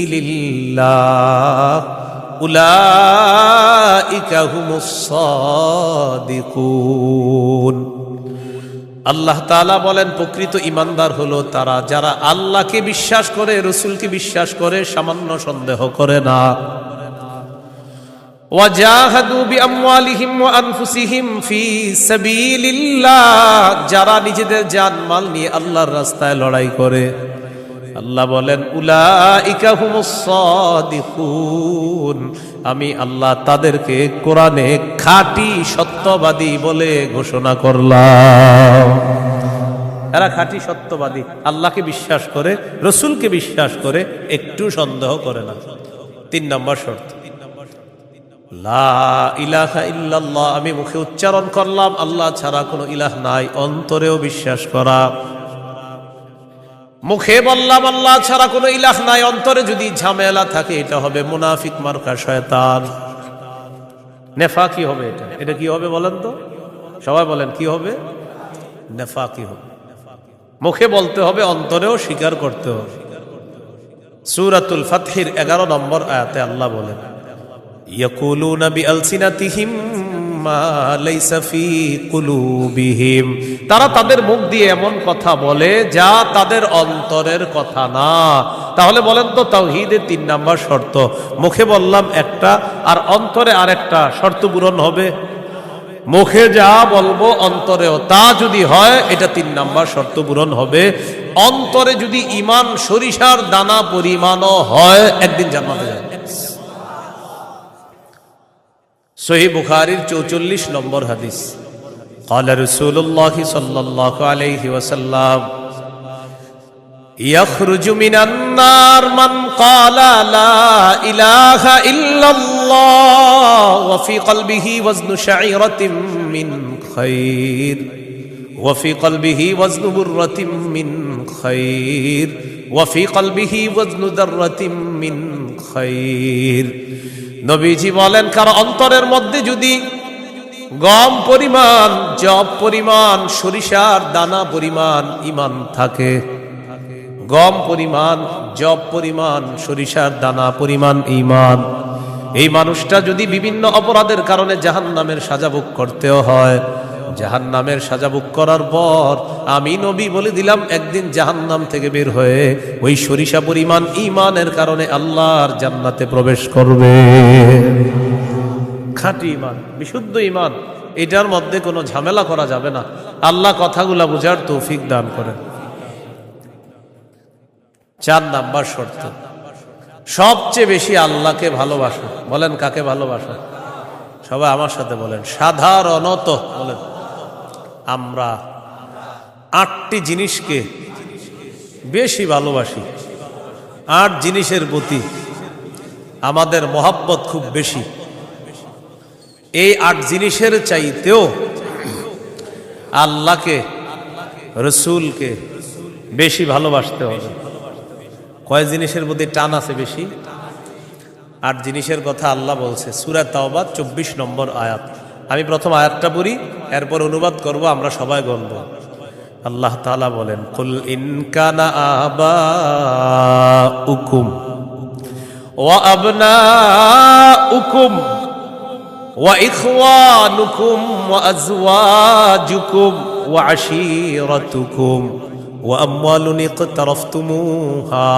সাবিলিল্লাহ উলাইকা হুমুস সাদিকুন। আল্লাহ তাআলা বলেন, প্রকৃত ঈমানদার হলো তারা যারা আল্লাহকে বিশ্বাস করে, রাসূলকে বিশ্বাস করে, সামান্য সন্দেহ করে না। ওয়াজাহাদু বিআমওয়ালিহিম ওয়া আনফুসিহিম ফী সাবিলিল্লাহ, যারা নিজেদের জান মাল নিয়ে আল্লাহর রাস্তায় লড়াই করে। আল্লাহ বলেন, উলাইকা হুমুস সাদিকুন, আমি আল্লাহ তাদেরকে কোরআনে খাঁটি সত্যবাদী বলে ঘোষণা করলাম। এরা খাঁটি সত্যবাদী, আল্লাহকে বিশ্বাস করে, রাসূলকে বিশ্বাস করে, একটু সন্দেহ করে না। 3 নম্বর শর্ত, লা ইলাহা ইল্লাল্লাহ, আমি মুখে উচ্চারণ করলাম আল্লাহ ছাড়া কোনো ইলাহ নাই, অন্তরেও বিশ্বাস করা। মুখে বললাম আল্লাহ ছাড়া কোনো ইলাহ নাই, অন্তরে যদি ঝামেলা থাকে এটা হবে মুনাফিক মার্কা শয়তান, নেফাকি হবে। এটা কি হবে বলেন তো? সবাই বলেন কি হবে? নেফাকি হবে। মুখে বলতে হবে, অন্তরেও স্বীকার করতে হবে। সূরাতুল ফাতহির 11 নম্বর আয়াতে আল্লাহ বলেন, ইয়াকুলুনা বিআলসিনাতিহিম মা লাইসা ফি কুলুবিহিম, তারা তাদের মুখ দিয়ে এমন কথা বলে যা তাদের অন্তরের কথা না। তাহলে বলেন তো, তাওহীদের 3 নম্বর শর্ত, মুখে বললাম একটা আর অন্তরে আরেকটা, শর্ত পূরণ হবে? মুখে যা বলবো অন্তরেও তা যদি হয়, এটা 3 নম্বর শর্ত পূরণ হবে। অন্তরে যদি ঈমান সরিষার দানা পরিমাণও হয় একদিন জান্নাতে যাবে। সহিহ বুখারীর 44 নম্বর হাদিস। قال رسول الله صلى الله عليه وسلم يخرج من النار من قال لا إله إلا الله وفي قلبه وزن شعيرة من خير وفي قلبه وزن برة من خير وفي قلبه وزن ذرة من خير। নবীজি বলেন, কারো অন্তরের মধ্যে যদি গম পরিমাণ, জব পরিমাণ, সরিষার দানা পরিমাণ ঈমান থাকে, গম পরিমাণ, জব পরিমাণ, সরিষার দানা পরিমাণ ঈমান, এই মানুষটা যদি বিভিন্ন অপরাধের কারণে জাহান্নামের সাজা ভোগ করতেও হয়, জাহান্নামের সাজা ভোগ করার পর আমি নবী বলে দিলাম একদিন জাহান্নাম থেকে বের হয়ে ওই সরিষা পরিমাণ ঈমানের কারণে আল্লাহর জান্নাতে প্রবেশ করবে। খাঁটি ঈমান, বিশুদ্ধ ঈমান, এটার মধ্যে কোনো ঝামেলা করা যাবে না। আল্লাহ কথাগুলা বুঝার তৌফিক দান করেন। 4 নাম্বার শর্ত, সবচেয়ে বেশি আল্লাহকে ভালোবাসো। বলেন কাকে ভালোবাসো? সবাই আমার সাথে বলেন, সাধারণত বলেন। আমরা 8টি জিনিসকে বেশি ভালোবাসি। 8 জিনিসের প্রতি আমাদের মহব্বত খুব বেশি। এই 8 জিনিসের চাইতেও আল্লাহকে, রসুলকে বেশি ভালোবাসতে হবে। কয় জিনিসের প্রতি টান আছে বেশি? 8 জিনিসের কথা আল্লাহ বলছে সূরা তাওবা 24 নম্বর আয়াত। আমি প্রথম আয়াতটা পড়ি, এরপর অনুবাদ করব, আমরা সবাই গণব। আল্লাহ তাআলা বলেন, কুল ইন কানা আবাউকুম ওয়া আবনাউকুম ওয়া ইখওয়ানুকুম ওয়া আজওয়াজুকুম ওয়া আশীরাতুকুম ওয়া আমওয়ালুন ইকতারাফতুমুহা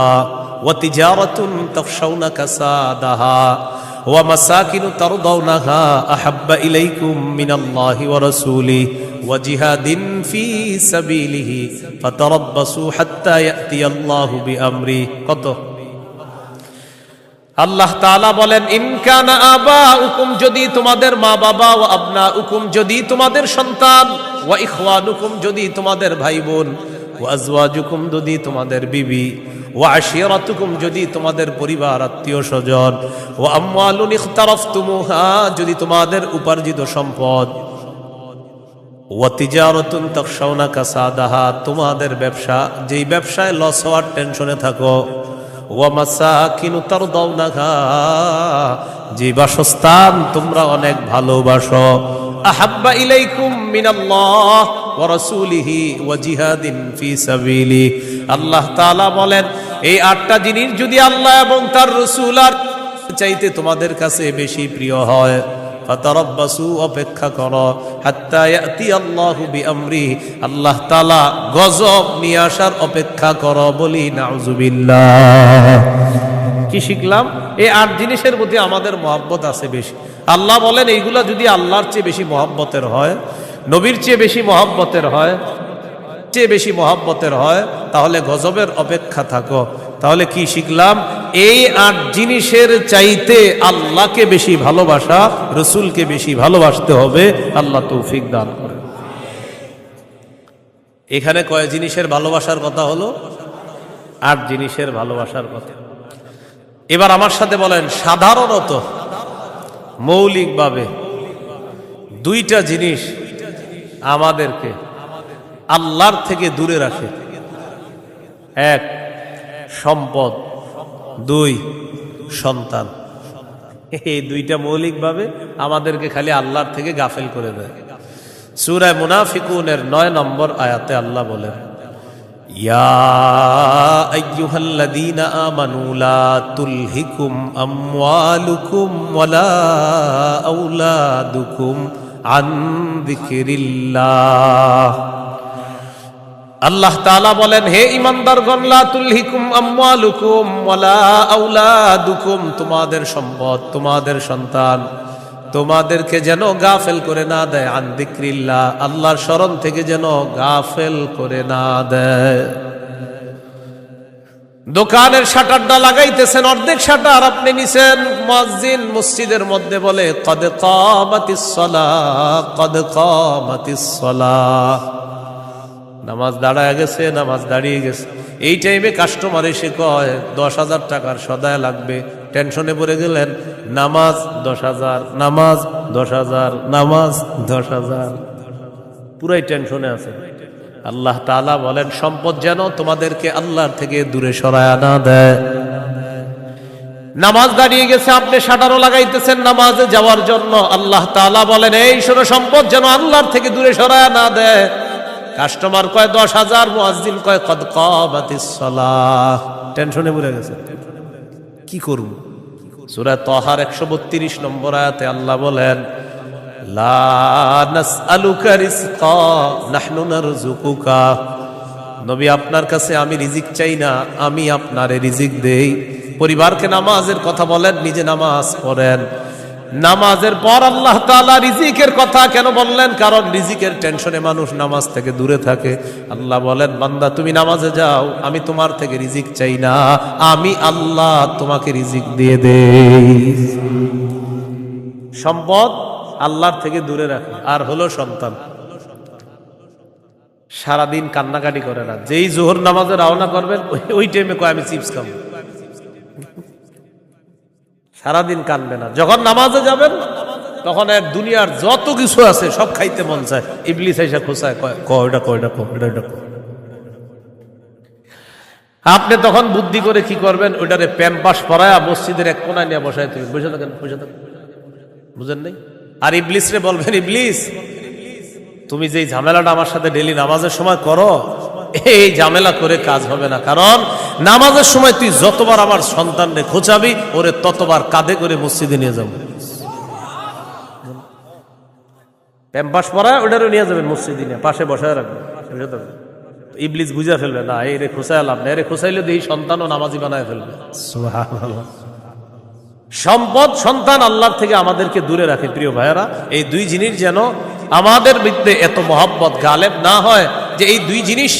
ওয়া তিজারাতুন তাখশাউনা কাসাদাহা ওয়া মাসাকিনু তারদাউনাহা আহাব্বা ইলাইকুম মিনাল্লাহি ওয়া রাসূলিহি ওয়া জিহাদিন ফি সাবিলিহি ফাতারাব্বাসু হাত্তা ইয়াতিয়াল্লাহু বিআমরি। কত? আল্লাহ তাআলা বলেন, ইন কানা আবাউকুম, যদি তোমাদের মা বাবা, ওয়া আবনাউকুম, যদি তোমাদের সন্তান, ওয়া ইখওয়ানুকুম, যদি তোমাদের ভাই বোন, ওয়া আজওয়াজুকুম, যদি তোমাদের বিবি, ওয়া আশীরাতুকুম, যদি তোমাদের পরিবার আত্মীয় স্বজন, ওয়া আমওয়ালুন ইখতারাফতুমুহা, যদি তোমাদের উপার্জিত সম্পদ, ওয়া তিজারাতুন তাখশাউনা কাসাদাহা, তোমাদের ব্যবসা, যেই ব্যবসায় লস হওয়ার টেনশনে থাকো, ওয়া মাসাকিনু তারদাউনাহা, যে বাসস্থান তোমরা অনেক ভালোবাসো, আহাব্বা ইলাইকুম মিনাল্লাহ ওয়া রাসূলিহি ওয়া জিহাদিন ফি সাবিলি। আল্লাহ তাআলা বলেন, এই 8টা জিনিস যদি আল্লাহ এবং তার রাসূল আর চাইতে তোমাদের কাছে বেশি প্রিয় হয়, ফাতারাব্বাসু, অপেক্ষা করো, হাত্তা ইয়াতিয়াল্লাহু বিআমরি, আল্লাহ তাআলা গজব নিয়ে আসার অপেক্ষা করো। বলি নাউযুবিল্লাহ। কি শিখলাম? এই 8 জিনিসের প্রতি আমাদের মহব্বত আছে বেশি। আল্লাহ বলেন, এইগুলা যদি আল্লাহর চেয়ে বেশি মহব্বতের হয়, নবীর চেয়ে বেশি মহব্বতের হয়, তাহলে গজবের অপেক্ষা থাকো। তাহলে কি শিখলাম? এই 8 জিনিসের চাইতে আল্লাহকে বেশি ভালোবাসা, রসুলকে বেশি ভালোবাসতে হবে। আল্লাহ তৌফিক দান করে। এখানে কয় জিনিসের ভালোবাসার কথা হলো? 8 জিনিসের ভালোবাসার কথা। এবার আমার সাথে বলেন, সাধারণত মৌলিকভাবে 2টা জিনিস আমাদেরকে আল্লাহর থেকে দূরে রাখে। 1 সম্পদ, 2 সন্তান। এই 2টা মৌলিকভাবে আমাদেরকে খালি আল্লাহর থেকে গাফেল করে দেয়। সূরা মুনাফিকুনের 9 নম্বর আয়াতে আল্লাহ বলেন, ইয়া আইয়ুহাল্লাযীনা আমানু লা তুলহিকুম আমওয়ালুকুম ওয়ালা আওলাদুকুম আন যিকরিল্লাহ। আল্লাহ তাআলা বলেন, হে ঈমানদারগণ, লা তুলহিকুম আমওয়ালুকুম ওয়ালা আওলাদুকুম, তোমাদের সম্পদ, তোমাদের সন্তান তোমাদেরকে যেন গাফেল করে না দেয়, আন যিকরিল্লাহ, আল্লাহর স্মরণ থেকে যেন গাফেল করে না দেয়। দোকানের শাটারটা লাগাইতেছেন, অর্ধেক শাটার আপনি নিছেন। মুয়াজ্জিন মসজিদের মধ্যে বলে কদ কামাতিস সালাহ, কদ কামাতিস সালাহ। নামাজ দাঁড়ায় গেছে, নামাজ দাঁড়িয়ে গেছে। এই টাইমে কাস্টমার এসে কয় 10,000 টাকার সদায় লাগবে। টেনশনে পড়ে গেলেন, নামাজ 10,000, নামাজ 10,000, নামাজ 10,000, পুরাই টেনশনে আছে। আল্লাহ তাআলা বলেন সম্পদ যেন তোমাদেরকে আল্লাহর থেকে দূরে সরায় না দেয়। নামাজ দাঁড়িয়ে গেছে, আপনি শাটারও লাগাইতেছেন নামাজে যাওয়ার জন্য। আল্লাহ তাআলা বলেন এই শোনো, সম্পদ যেন আল্লাহর থেকে দূরে সরায় না দেয়। কাস্টমার কয় 10,000, মুয়াজ্জিন কয় কদ কামাতিস সালাহ। টেনশনে পড়ে গেছে, কি করব? সূরা তাহার 132 নম্বর আয়াতে আল্লাহ বলেন লা নাসআলুকা রিজকা নাহনু নারযুকুকা। নবী আপনার কাছে আমি রিজিক চাই না, আমি আপনারে রিজিক দেই। পরিবারকে নামাজের কথা বলেন, নিজে নামাজ পড়েন। নামাজের পর আল্লাহ তাআলা রিজিকের কথা কেন বললেন? কারণ রিজিকের টেনশনে মানুষ নামাজ থেকে দূরে থাকে। আল্লাহ বলেন বান্দা তুমি নামাজে যাও, আমি তোমার থেকে রিজিক চাই না, আমি আল্লাহ তোমাকে রিজিক দিয়ে দেই। সম্পদ আল্লাহর থেকে দূরে রাখে। আর হলো সন্তান, সারাদিন কান্নাকাটি করে না। যেই জোহর নামাজে রওনা করবেন ওই টাইমে কয় আমি চিপস খাবো। সারাদিন কানবে না। যখন নামাজে যাবেন তখন এর দুনিয়ার যত কিছু আছে সব খাইতে মন চায়। ইবলিস এসে খোঁচায়, কয়টা কয়টা কয়টা। আপনি তখন বুদ্ধি করে কি করবেন? ওইটারে প্যাম্পাস পরায়া মসজিদের এক কোনায় নিয়ে বসায় তুমি বসে থাকেন, বসে থাকেন, বুঝেন নাই? আর ইবলিস রে বলবেন ইবলিস তুমি যেই ঝামেলাটা আমার সাথে ডেলি নামাজের সময় করো, এই ঝামেলা করে কাজ হবে না। কারণ নামাজের সময় তুই যতবার আমার সন্তানরে খোঁচাবি, ওরে ততবার কাঁধে করে মসজিদে নিয়ে যাবো। প্যাম্পাস পরায় ওটারও নিয়ে যাবেন মসজিদে, নিয়ে পাশে বসায় রাখবেন। ইবলিস বুঝা ফেলবে না এই রে খোঁচায় লাভ না, এরে খোঁচাইলে এই সন্তানও নামাজি বানায় ফেলবে। সুবহানাল্লাহ। সম্পদ সন্তান আল্লাহর থেকে আমাদেরকে দূরে রাখে। প্রিয় ভাইয়েরা, এই দুই জিনিস যেন আমাদের মধ্যে এত মহব্বত গালেব না হয় যে এই দুই জিনিস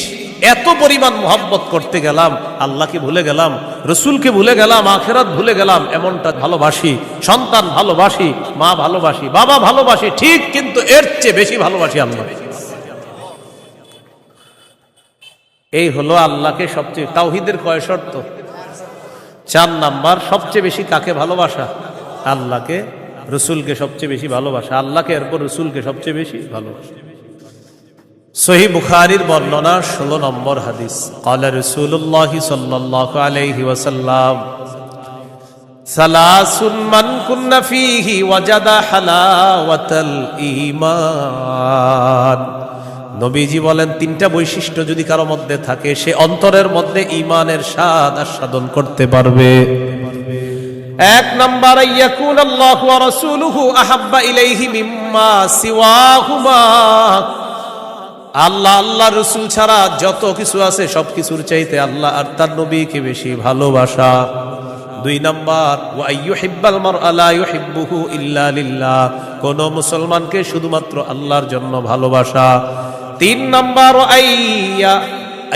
এত পরিমাণ মহব্বত করতে গেলাম, আল্লাহকে ভুলে গেলাম, রসুলকে ভুলে গেলাম, আখিরাত ভুলে গেলাম। এমনটা ভালোবাসি, সন্তান ভালোবাসি, মা ভালোবাসি, বাবা ভালোবাসি ঠিক, কিন্তু এর চেয়ে বেশি ভালোবাসি আল্লাহ। এই হলো আল্লাহকে সবচেয়ে। তাওহীদের কয় শর্ত? 4 নাম্বার। সবচেয়ে বেশি কাকে ভালোবাসা? আল্লাহকে, রসুলকে সবচেয়ে বেশি ভালোবাসা, আল্লাহকে এরপর রসুলকে সবচেয়ে বেশি ভালোবাসা। সহিহ বুখারীর বর্ণনা 16 নম্বর হাদিস। ক্বালা রাসূলুল্লাহ সাল্লাল্লাহু আলাইহি ওয়াসাল্লাম সালাসুন মান কুন্না ফীহি ওয়াজাদা হালাওয়াতাল ঈমান। নবীজি বলেন 3টা বৈশিষ্ট্য যদি কারো মধ্যে থাকে, সে অন্তরের মধ্যে ঈমানের স্বাদ আস্বাদন করতে পারবে। 1 নাম্বার ইয়াকুন আল্লাহু ওয়া রাসূলুহু আহাব্বা ইলাইহি মিম্মা সিওয়াহুমা। আল্লাহ, আল্লাহ রসুল ছাড়া যত কিছু আছে সবকিছুর চাইতে আল্লাহ আর তার নবীকে বেশি ভালোবাসা। 2 নাম্বার ওয়া আইয়ুহিব্বাল মারআ লা ইউহিব্বুহু ইল্লা লিল্লাহ। কোন মুসলমানকে শুধুমাত্র আল্লাহর জন্য ভালোবাসা। 3 নাম্বার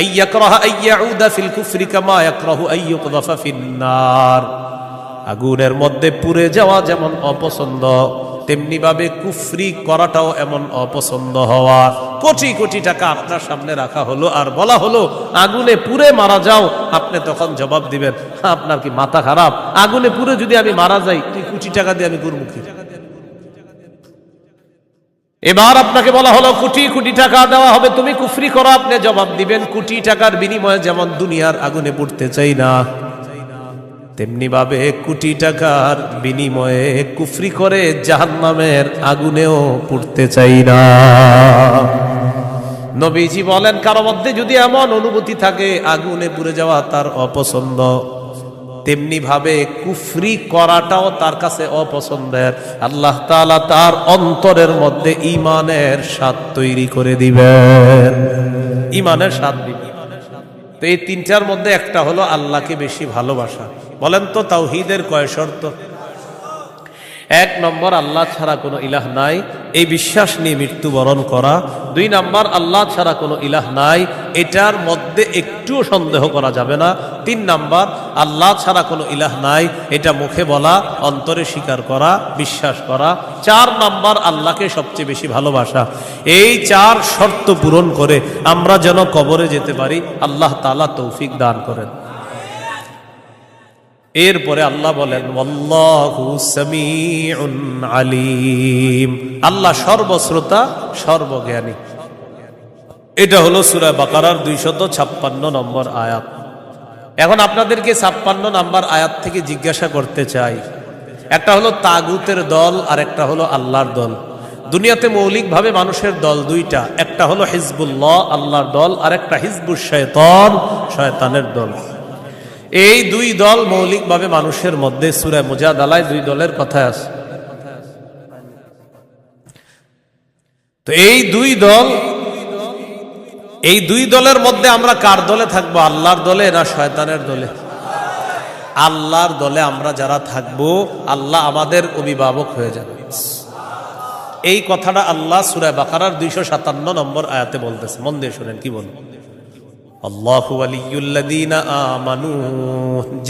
আইয়াকরাহা আইয়াউদা ফিল কুফরি কামা ইয়াকরাহু আইয়ুকযাফা ফিন্নার। আগুনের মধ্যে পুড়ে যাওয়া যেমন অপছন্দ, তেমনি ভাবে কুফরি করাটাও এমন অপছন্দ হওয়া। কোটি কোটি টাকা আপনার সামনে রাখা হলো আর বলা হলো আগুনে পুড়ে মারা যাও, আপনি তখন জবাব দিবেন আপনার কি মাথা খারাপ? আগুনে পুড়ে যদি আমি মারা যাই, তুই কোটি টাকা দিয়ে আমি করবো কি? এবার আপনাকে বলা হলো কোটি কোটি টাকা দেওয়া হবে, তুমি কুফরি করো, আপনি জবাব দিবেন কোটি টাকার বিনিময়ে যেমন দুনিয়ার আগুনে পুড়তে চাই না, তেমনি ভাবে কোটি টাকার বিনিময়ে কুফরি করে জাহান্নামের আগুনেও পুড়তে চাই না। নবীজি বলেন কারো মধ্যে যদি এমন অনুভূতি থাকে আগুনে পুড়ে যাওয়া তার অপছন্দ, তেমনি ভাবে কুফরি করাটাও তার কাছে অপছন্দের, আল্লাহ তাআলা তার অন্তরের মধ্যে ঈমানের স্বাদ তৈরি করে দিবেন। ঈমানের স্বাদ দিবেন। তো এই 3টার মধ্যে একটা হলো আল্লাহকে বেশি ভালোবাসা। বলেন তো তাওহীদের কয় শর্ত? এক নম্বর, আল্লাহ ছাড়া কোনো ইলাহ নাই, এই বিশ্বাস নিয়ে মৃত্যুবরণ করা। দুই নম্বর, আল্লাহ ছাড়া কোনো ইলাহ নাই, এটার মধ্যে একটুও সন্দেহ করা যাবে না। তিন নম্বর, আল্লাহ ছাড়া কোনো ইলাহ নাই, এটা মুখে বলা, অন্তরে স্বীকার করা, বিশ্বাস করা। চার নম্বর, আল্লাহকে সবচেয়ে বেশি ভালোবাসা। এই চার শর্ত পূরণ করে আমরা যেন কবরে যেতে পারি, আল্লাহ তাআলা তৌফিক দান করেন। এরপরে আল্লাহ বলেন, ওয়াল্লাহু সামিউন আলিম, আল্লাহ সর্বশ্রোতা সর্বজ্ঞানী। এটা হলো সূরা বাকারার 256 নম্বর আয়াত। এখন আপনাদেরকে 56 নম্বর আয়াত থেকে জিজ্ঞাসা করতে চাই, একটা হলো তাগুতের দল আর একটা হলো আল্লাহর দল। দুনিয়াতে মৌলিকভাবে মানুষের দল দুইটা, একটা হলো হিজবুল্লাহ আল্লাহর দল, আর একটা হিজবুশ শয়তান শয়তানের দল। এই দুই দল মৌলিকভাবে মানুষের মধ্যে সূরা মুজাদালায় দুই দলের কথা আছে। তো এই দুই দলের মধ্যে আমরা কার দলে থাকবো? আল্লাহর দলে না শয়তানের দলে? আল্লাহর দলে আমরা যারা থাকবো, আল্লাহ আমাদের অভিভাবক হয়ে যাবে। এই কথাটা আল্লাহ সূরা বাকারার 257 নম্বর আয়াতে বলতেছে। মন দিয়ে শুনেন কি বল, আল্লাহু ওয়ালিয়ুল্লাযীনা আমানু,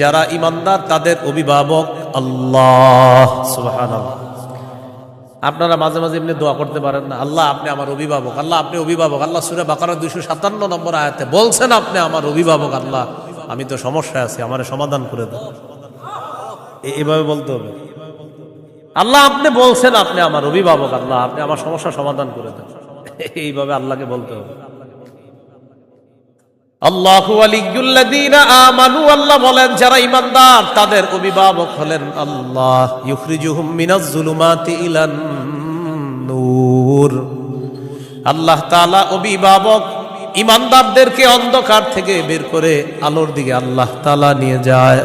যারা ঈমানদার তাদের অভিভাবক আল্লাহ। সুবহানাল্লাহ। আপনারা মাঝে মাঝে এমনি দোয়া করতে পারেন না, আল্লাহ আপনি আমার অভিভাবক, আল্লাহ আপনি অভিভাবক। আল্লাহ সূরা বাকারা 257 নম্বর আয়াতে বলছেন, আপনি আমার অভিভাবক। আল্লাহ আমি তো সমস্যায় আছি, আমারে সমাধান করে দাও। এইভাবে বলতে হবে, আল্লাহ আপনি বলছেন আপনি আমার অভিভাবক, আল্লাহ আপনি আমার সমস্যা সমাধান করে দেন। এইভাবে আল্লাহকে বলতে হবে। আল্লাহু ওয়ালিয়ুল্লাযীনা আমানু, আল্লাহ বলেন যারা ঈমানদার তাদের অভিভাবক হলেন আল্লাহ। ইউখরিজুহুম মিনাজ যুলুমাতি ইলান নূর, আল্লাহ তাআলা অভিভাবক ঈমানদারদেরকে অন্ধকার থেকে বের করে আলোর দিকে আল্লাহ তাআলা নিয়ে যায়।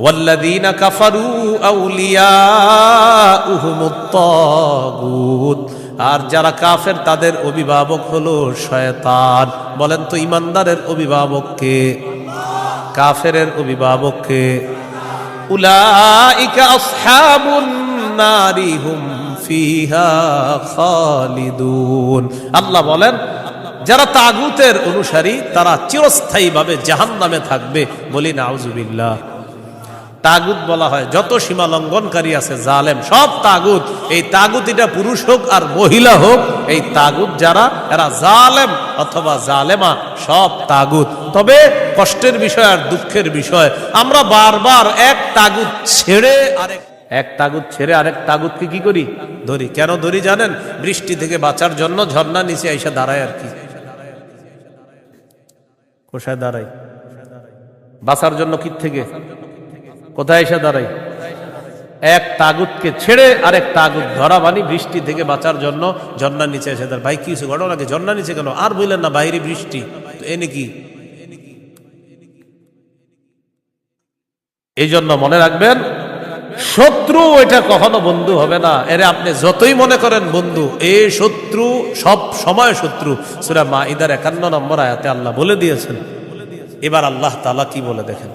ওয়াল্লাযীনা কাফারু আউলিয়াউহুমুত তাগুত, আর যারা কাফের তাদের অভিভাবক হলো শয়তান। বলেন তো ঈমানদারের অভিভাবক কে? কাফেরের অভিভাবক কে? উলাইকা আসহাবুন নারি হুম ফিহা খালিদুন। আল্লাহ বলেন যারা তাগুতের অনুসারী তারা চিরস্থায়ীভাবে জাহান্নামে থাকবে। বলি নাউজুবিল্লাহ। তাগুত বলা হয় যত সীমা লঙ্ঘনকারী আছে, জালেম, সব তাগুত। এই তাগুত এটা পুরুষ হোক আর মহিলা হোক, এই তাগুত যারা এরা জালেম অথবা জালেমা, সব তাগুত। তবে কষ্টের বিষয় আর দুঃখের বিষয়, আমরা বারবার এক তাগুত ছেড়ে আরেক তাগুতকে কি করি? ধরি। কেন ধরি জানেন? বৃষ্টি থেকে বাঁচার জন্য ঝর্ণা নিচে আইসা দাঁড়ায়। আর কি কোথায় দাঁড়াই? বাঁচার জন্য কি থেকে কোথায় এসে দাঁড়াই? এক তাগুতকে ছেড়ে আরেক তাগুত ধরা, মানে বৃষ্টি থেকে বাঁচার জন্য ঝর্ণার নিচে এসে দাঁড়ায়। ভাই কিছু ঘটনাকে ঝর্ণার নিচে কেন? আর বললেন না বাইরে বৃষ্টি, তো এনে কি? এই জন্য মনে রাখবেন, শত্রু এটা কখনো বন্ধু হবে না। এরে আপনি যতই মনে করেন বন্ধু, এই শত্রু সব সময় শত্রু। সূরা মাঈদার 51 নম্বর আয়াতে আল্লাহ বলে দিয়েছেন। এবার আল্লাহ তাআলা কি বলে দেখেন,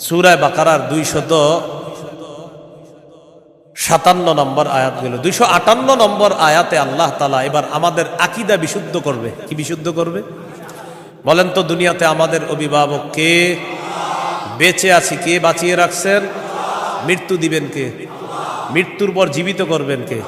সূরা বাকারার 257 নম্বর আয়াত গেল, 258 নম্বর আয়াতে আল্লাহ তাআলা এবার আমাদের আকীদা বিশুদ্ধ করবে। কি বিশুদ্ধ করবে বলেন তো? দুনিয়াতে আমাদের অভিভাবক কে? বেঁচে আছি কে বাঁচিয়ে রাখছেন? মৃত্যু দিবেন কে? মৃত্যুর পর জীবিত করবেন কে?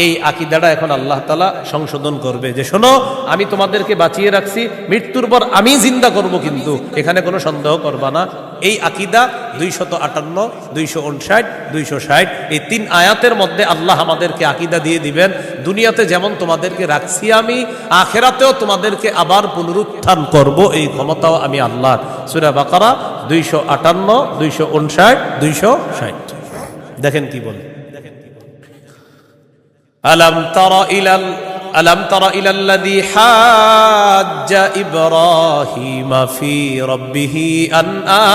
এই আকীদাটা এখন আল্লাহ তাআলা সংশোধন করবে যে শোনো, আমি তোমাদেরকে বাঁচিয়ে রাখছি, মৃত্যুর পর আমি জিন্দা করব, কিন্তু এখানে কোনো সন্দেহ করবা না। এই আকীদা 258, 259, 260 এই 3 আয়াতের মধ্যে আল্লাহ আমাদেরকে আকীদা দিয়ে দিবেন। দুনিয়াতে যেমন তোমাদেরকে রাখছি আমি, আখিরাতেও তোমাদেরকে আবার পুনরুত্থান করব, এই ক্ষমতাও আমি আল্লাহ। সূরা বাকারা 258, 259, 260 দেখেন কি বলে। ألم تر إلى الذي حاج إبراهيم في ربه أن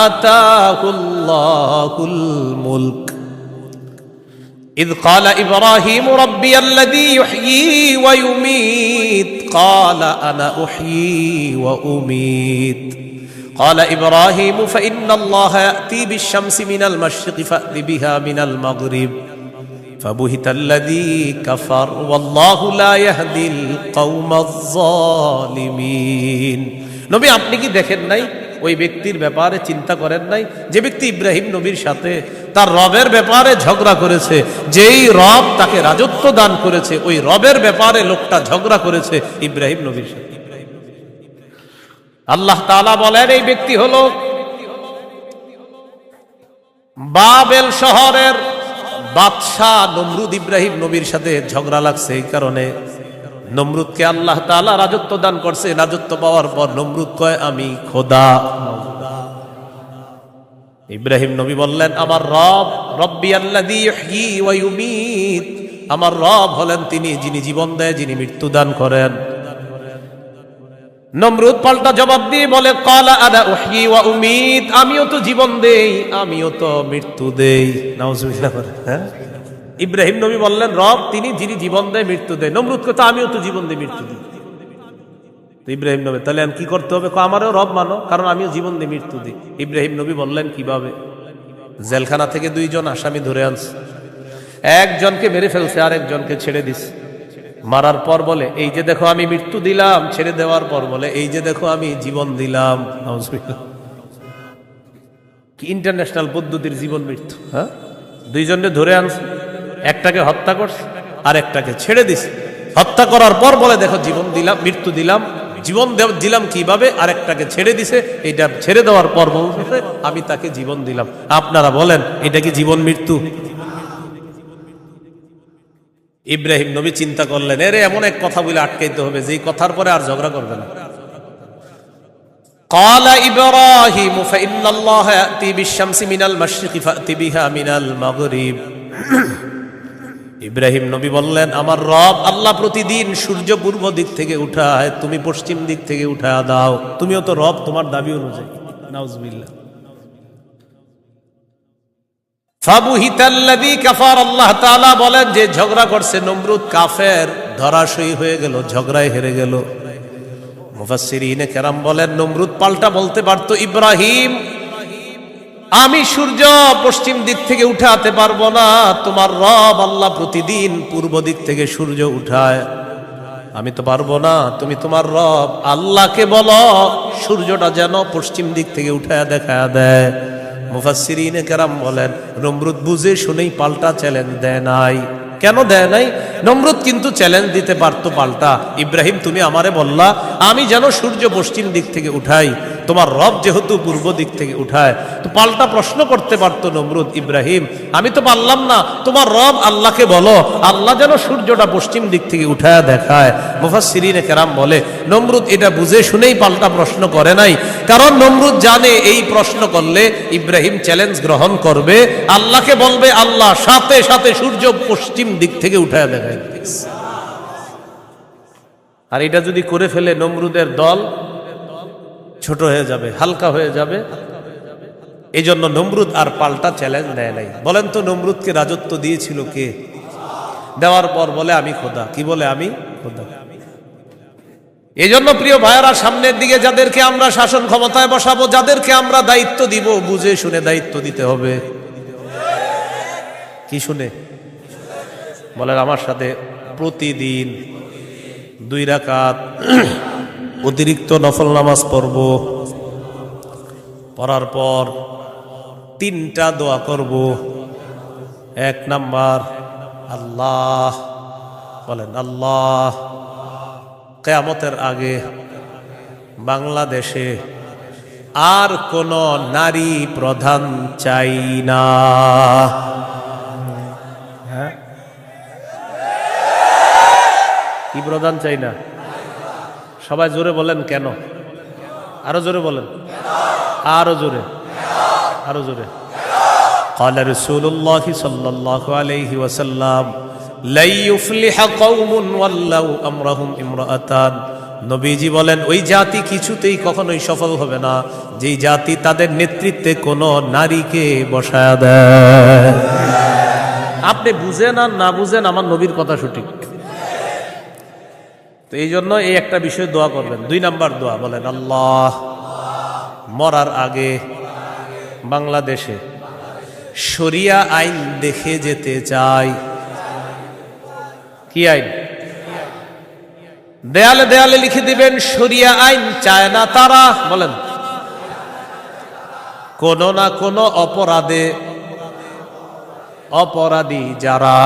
آتاه الله الملك إذ قال إبراهيم ربي الذي يحيي ويميت قال أنا أحيي وأميت قال إبراهيم فإن الله يأتي بالشمس من المشرق فأت بها من المغرب فبهت الذي كفر والله لا يهدي القوم الظالمين নবী আপনি কি দেখেন নাই ওই ব্যক্তির ব্যাপারে চিন্তা করেন নাই যে ব্যক্তি ইব্রাহিম নবীর সাথে তার রবের ব্যাপারে ঝগড়া করেছে, যেই রব তাকে রাজত্ব দান করেছে ওই রবের ব্যাপারে লোকটা ঝগড়া করেছে ইব্রাহিম নবীর সাথে। আল্লাহ তাআলা বলেন এই ব্যক্তি হলো বাবেল শহরের বাদশাহ নমরুদ। ইব্রাহিম নবীর সাথে ঝগড়া লাগছে, এই কারণে নমরুদকে আল্লাহ তাআলা রাজত্ব দান করছে। রাজত্ব পাওয়ার পর নমরুদ কয় আমি খোদা। ইব্রাহিম নবী বললেন আমার রব রব্বি আল্লাযী ইহয়ী ওয়া ইউমীত, আমার রব হলেন তিনি যিনি জীবন দেয়, যিনি মৃত্যু দান করেন। নমরুদ পাল্টা জবাব দিয়ে বলে ক্বালা আনা উহয়ী ওয়া উমীত, আমিও তো জীবন দেই আমিও তো মৃত্যু দেই। নাউজুবিল্লাহ। হ্যাঁ, ইব্রাহিম নবী বললেন রব তিনি যিনি জীবন দেয় মৃত্যু দেয়। নমরুদ কথা আমিও তো জীবন দিই মৃত্যু দিই। ইব্রাহিম নবী তাহলে কি করতে হবে? আমারও রব মানো, কারণ আমিও জীবন দিই মৃত্যু দিই। ইব্রাহিম নবী বললেন কিভাবে? জেলখানা থেকে দুইজন আসামি ধরে আনছে, একজনকে মেরে ফেলছে আর একজনকে ছেড়ে দিছে। মারার পর বলে এই যে দেখো আমি মৃত্যু দিলাম, ছেড়ে দেওয়ার পর বলে এই যে দেখো আমি জীবন দিলাম। কি ইন্টারন্যাশনাল পদ্ধতির জীবন মৃত্যু! হ্যাঁ, দুইজনকে ধরে আনছে, একটাকে হত্যা করছে আর একটাকে ছেড়ে দিছে। হত্যা করার পর বলে দেখো জীবন দিলাম, মৃত্যু দিলাম। জীবন দিলাম কিভাবে? আর একটাকে ছেড়ে দিছে, এইটা ছেড়ে দেওয়ার পর বলছে আমি তাকে জীবন দিলাম। আপনারা বলেন এটা কি জীবন মৃত্যু? ইব্রাহিম নবী চিন্তা করলেন এরে এমন এক কথা বলে আটকাইতে হবে যেই কথার পরে আর ঝগড়া করবে না। قال إبراهيم فإن الله يأتي بالشمس من المشرق فأت بها من المغرب। ইব্রাহিম নবী বললেন আমার রব আল্লাহ প্রতিদিন সূর্য পূর্ব দিক থেকে উঠায়, তুমি পশ্চিম দিক থেকে উঠায় দাও। তুমিও তো রব, তোমার দাবি অনুযায়ী। নাউজুবিল্লাহ। ফাবুহিতাল্লাযী কাফার, আল্লাহ তাআলা বলেন যে ঝগড়া করছে নমরুদ কাফের, ধরাশয়ী হয়ে গেল, ঝগড়ায় হেরে গেল। মুফাসসিরিনে কেরাম বলেন নমরুদ পাল্টা বলতে পারতো ইব্রাহিম আমি সূর্য পশ্চিম দিক থেকে উঠাতে পারবো না, তোমার রব আল্লাহ প্রতিদিন পূর্ব দিক থেকে সূর্য উঠায়, আমি তো পারবো না। তুমি তোমার রব আল্লাহকে বলো সূর্যটা যেন পশ্চিম দিক থেকে উঠায় দেখা দেয়। মুফাসসিরিনে কেরাম বলেন নমরুদ বুঝে শুনেই পাল্টা চ্যালেঞ্জ দেয় নাই। কেন দেয় নাই? নমরুদ কিন্তু চ্যালেঞ্জ দিতে পারতো পাল্টা, ইব্রাহিম তুমি আমারে বললা আমি যেন সূর্য পশ্চিম দিক থেকে উঠাই, তোমার রব যেহেতু পূর্ব দিক থেকে উঠায়, তো পাল্টা প্রশ্ন করতে পারতো নমরুদ ইব্রাহিম আমি তো পারলাম না, তোমার রব আল্লাহকে বলো আল্লাহ যেন সূর্যটা পশ্চিম দিক থেকে উঠায় দেখায়। মুফাসসিরিনে কেরাম বলে নমরুদ এটা বুঝে শুনেই পাল্টা প্রশ্ন করে নাই, কারণ নমরুদ জানে এই প্রশ্ন করলে ইব্রাহিম চ্যালেঞ্জ গ্রহণ করবে, আল্লাহকে বলবে আল্লাহ সাথে সাথে সূর্য পশ্চিম দিক থেকে উঠায় দেখায়। আর এটা যদি করে ফেলে নমরুদের দল ছোট হয়ে যাবে, হালকা হয়ে যাবে। এই জন্য নমরুদ আর পাল্টা চ্যালেঞ্জ দেয় নাই। বলেন তো নমরুদকে রাজত্ব দিয়েছিল কে? দেওয়ার পর বলে আমি খোদা। কি বলে? আমি খোদা। এই জন্য প্রিয় ভাইয়েরা সামনের দিকে যাদেরকে আমরা শাসন ক্ষমতায় বসাবো, যাদেরকে আমরা দায়িত্ব দিব, বুঝে শুনে দায়িত্ব দিতে হবে। কি শুনে? বলেন আমার সাথে প্রতিদিন 2 রাকাত অতিরিক্ত নফল নামাজ পড়ব, পড়ার পর 3টা দোয়া করব। 1 নাম্বার আল্লাহ, বলেন আল্লাহ কিয়ামতের আগে বাংলাদেশে আর কোন নারী প্রধান চাই না। হ্যাঁ, কি প্রধান চাই না? সবাই জোরে বলেন কেন? আরো জোরে বলেন, আরো জোরে, আরো জোরে। قال رسول الله صلى الله عليه وسلم لا يفلح قوم ولوا امرهم امرأتان। নবীজি বলেন ওই জাতি কিছুতেই কখনোই সফল হবে না যেই জাতি তাদের নেতৃত্বে কোনো নারীকে বসায় দেয়। আপনি বুঝেন আর না বুঝেন আমার নবীর কথা সঠিক। তো এই জন্য এই একটা বিষয়ে দোয়া করবেন। 2 নাম্বার দোয়া বলেন আল্লাহ মরার আগে বাংলাদেশে শরিয়া আইন দেখে যেতে চাই। কি আইন? দেয়ালে দেয়ালে লিখে দিবেন শরিয়া আইন চায় না তারা। বলেন, কোন না কোন অপরাধে অপরাধী যারা।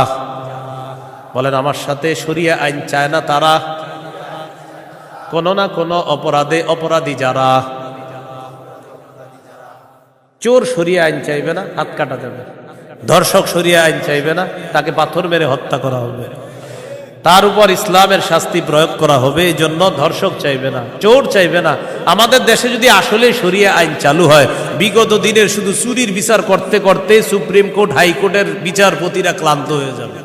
বলেন আমার সাথে, শরিয়া আইন চায় না তারা, কোন না কোন অপরাধে অপরাধী যারা। চোর শরিয়া আইন চাইবে না, হাত কাটা যাবে। ধর্ষক শরিয়া আইন চাইবে না, তাকে পাথর মেরে হত্যা করা হবে। তার উপর ইসলামের শাস্তি প্রয়োগ করা হবে। এই জন্য ধর্ষক চাইবে না, চোর চাইবে না। আমাদের দেশে যদি আসলে শরিয়া আইন চালু হয়, বিগত দিনের শুধু চুরির বিচার করতে করতে সুপ্রিম কোর্ট হাইকোর্টের বিচারপতিরা ক্লান্ত হয়ে যাবে।